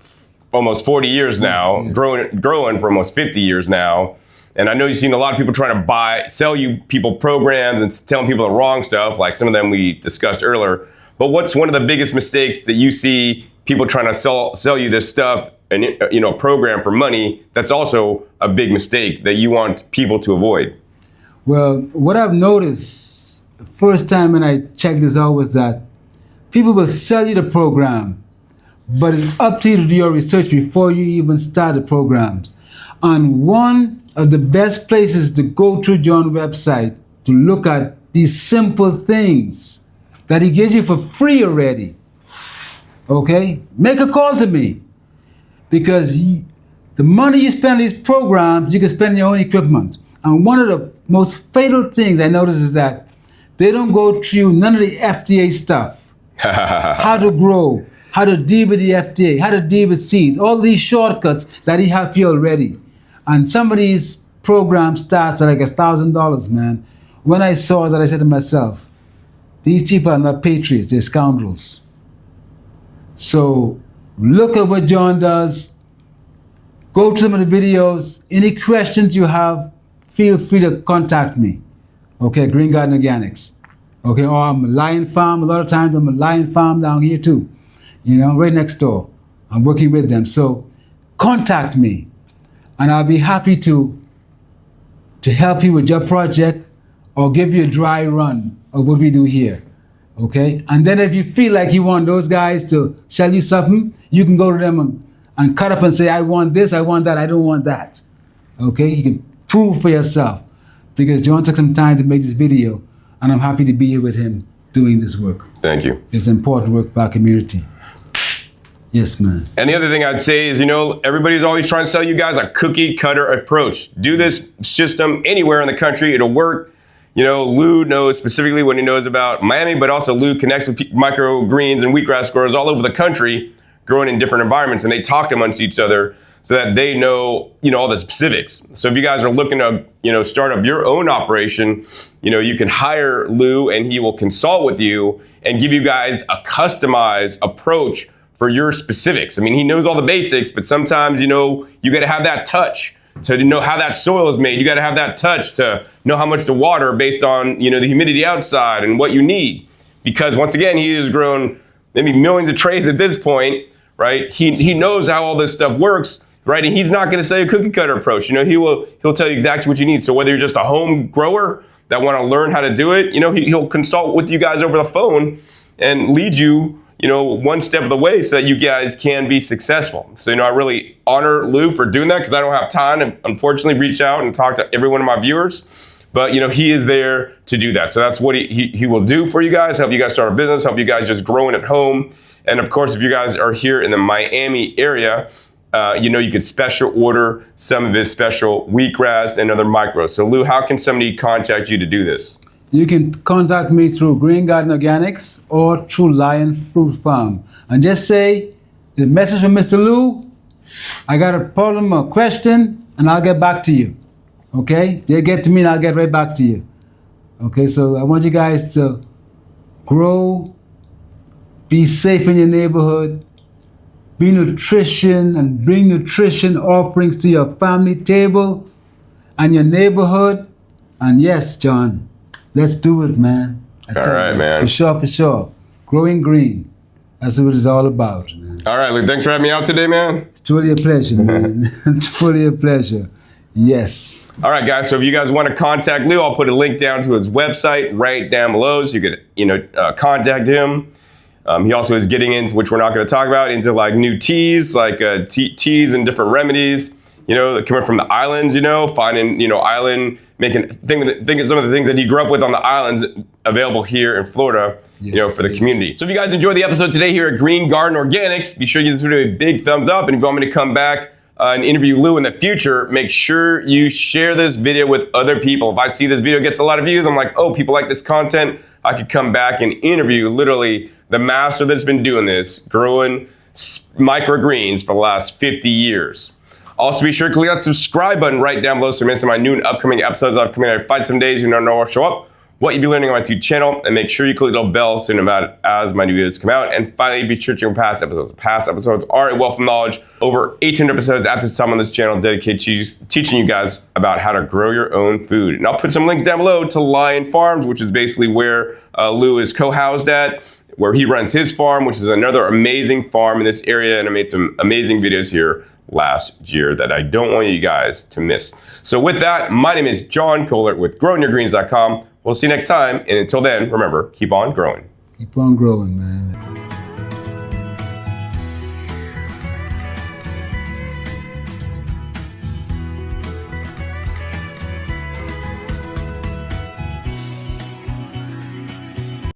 almost 40 years now, growing for almost 50 years now. And I know you've seen a lot of people trying to sell you people programs and telling people the wrong stuff, like some of them we discussed earlier. But what's one of the biggest mistakes that you see people trying to sell you this stuff and program for money? That's also a big mistake that you want people to avoid. Well, what I've noticed, the first time when I checked this out was that people will sell you the program, but it's up to you to do your research before you even start the programs. And one of the best places to go to John's website to look at these simple things that he gives you for free already. Okay? Make a call to me. Because the money you spend on these programs, you can spend on your own equipment. And one of the most fatal things I notice is that they don't go through none of the FDA stuff. How to grow, how to deal with the FDA, how to deal with seeds, all these shortcuts that he have here already. And some of these programs start at like $1,000, man. When I saw that, I said to myself, these people are not patriots, they're scoundrels. So look at what John does. Go to some of the videos. Any questions you have, feel free to contact me. Okay, Green Garden Organics. Okay, or I'm a Lion Farm. A lot of times I'm a Lion Farm down here too. You know, right next door. I'm working with them. So contact me and I'll be happy to help you with your project or give you a dry run of what we do here. Okay? And then if you feel like you want those guys to sell you something, you can go to them and cut up and say, I want this, I want that, I don't want that. Okay? You can prove for yourself. Because John took some time to make this video, and I'm happy to be here with him doing this work. Thank you. It's important work for our community. Yes, man. And the other thing I'd say is, everybody's always trying to sell you guys a cookie cutter approach. Do this system anywhere in the country. It'll work. Lou knows specifically what he knows about Miami, but also Lou connects with microgreens and wheatgrass growers all over the country growing in different environments, and they talk amongst each other so that they know, all the specifics. So if you guys are looking to, start up your own operation, you can hire Lou and he will consult with you and give you guys a customized approach for your specifics. I mean, he knows all the basics, but sometimes, you got to have that touch to know how that soil is made. You got to have that touch to know how much to water based on, the humidity outside and what you need. Because once again, he has grown maybe millions of trays at this point, right? He knows how all this stuff works, right? And he's not going to say a cookie cutter approach. He'll tell you exactly what you need. So whether you're just a home grower that want to learn how to do it, he'll consult with you guys over the phone and lead you, one step of the way so that you guys can be successful. So, I really honor Lou for doing that because I don't have time to unfortunately reach out and talk to every one of my viewers. But, he is there to do that. So that's what he will do for you guys, help you guys start a business, help you guys just growing at home. And of course, if you guys are here in the Miami area, you could special order some of this special wheatgrass and other micros. So Lou, how can somebody contact you to do this? You can contact me through Green Garden Organics or through Lion Fruit Farm. And just say, the message from Mr. Lou, I got a problem or question, and I'll get back to you. Okay? They get to me and I'll get right back to you. Okay, so I want you guys to grow, be safe in your neighborhood, be nutrition and bring nutrition offerings to your family table and your neighborhood. And yes, John, let's do it, man. All right, man. For sure. Growing green. That's what it's all about, man. All right, Lou, thanks for having me out today, man. It's truly a pleasure, man. Truly a pleasure. Yes. All right, guys. So if you guys want to contact Lou, I'll put a link down to his website right down below so you could, contact him. He also is getting into, which we're not going to talk about, into like new teas, like teas and different remedies, coming from the islands, finding, island, think of some of the things that he grew up with on the islands available here in Florida, for the community. So if you guys enjoyed the episode today here at Green Garden Organics, be sure you give this video a big thumbs up. And if you want me to come back and interview Lou in the future, make sure you share this video with other people. If I see this video gets a lot of views, I'm like, oh, people like this content, I could come back and interview literally the master that's been doing this, growing microgreens for the last 50 years. Also, be sure to click that subscribe button right down below so you miss my new and upcoming episodes. I've come in every 5 to 7 days. You know I'll show up, what you'll be learning on my YouTube channel, and make sure you click the little bell so you know about it as my new videos come out. And finally, be sure to check out past episodes. Past episodes are a wealth of knowledge. Over 800 episodes at this time on this channel dedicated to teaching you guys about how to grow your own food. And I'll put some links down below to Lion Farms, which is basically where Lou is co-housed at, where he runs his farm, which is another amazing farm in this area, and I made some amazing videos here last year that I don't want you guys to miss. So with that, my name is John Kohler with growingyourgreens.com. We'll see you next time. And until then, remember, keep on growing. Keep on growing, man.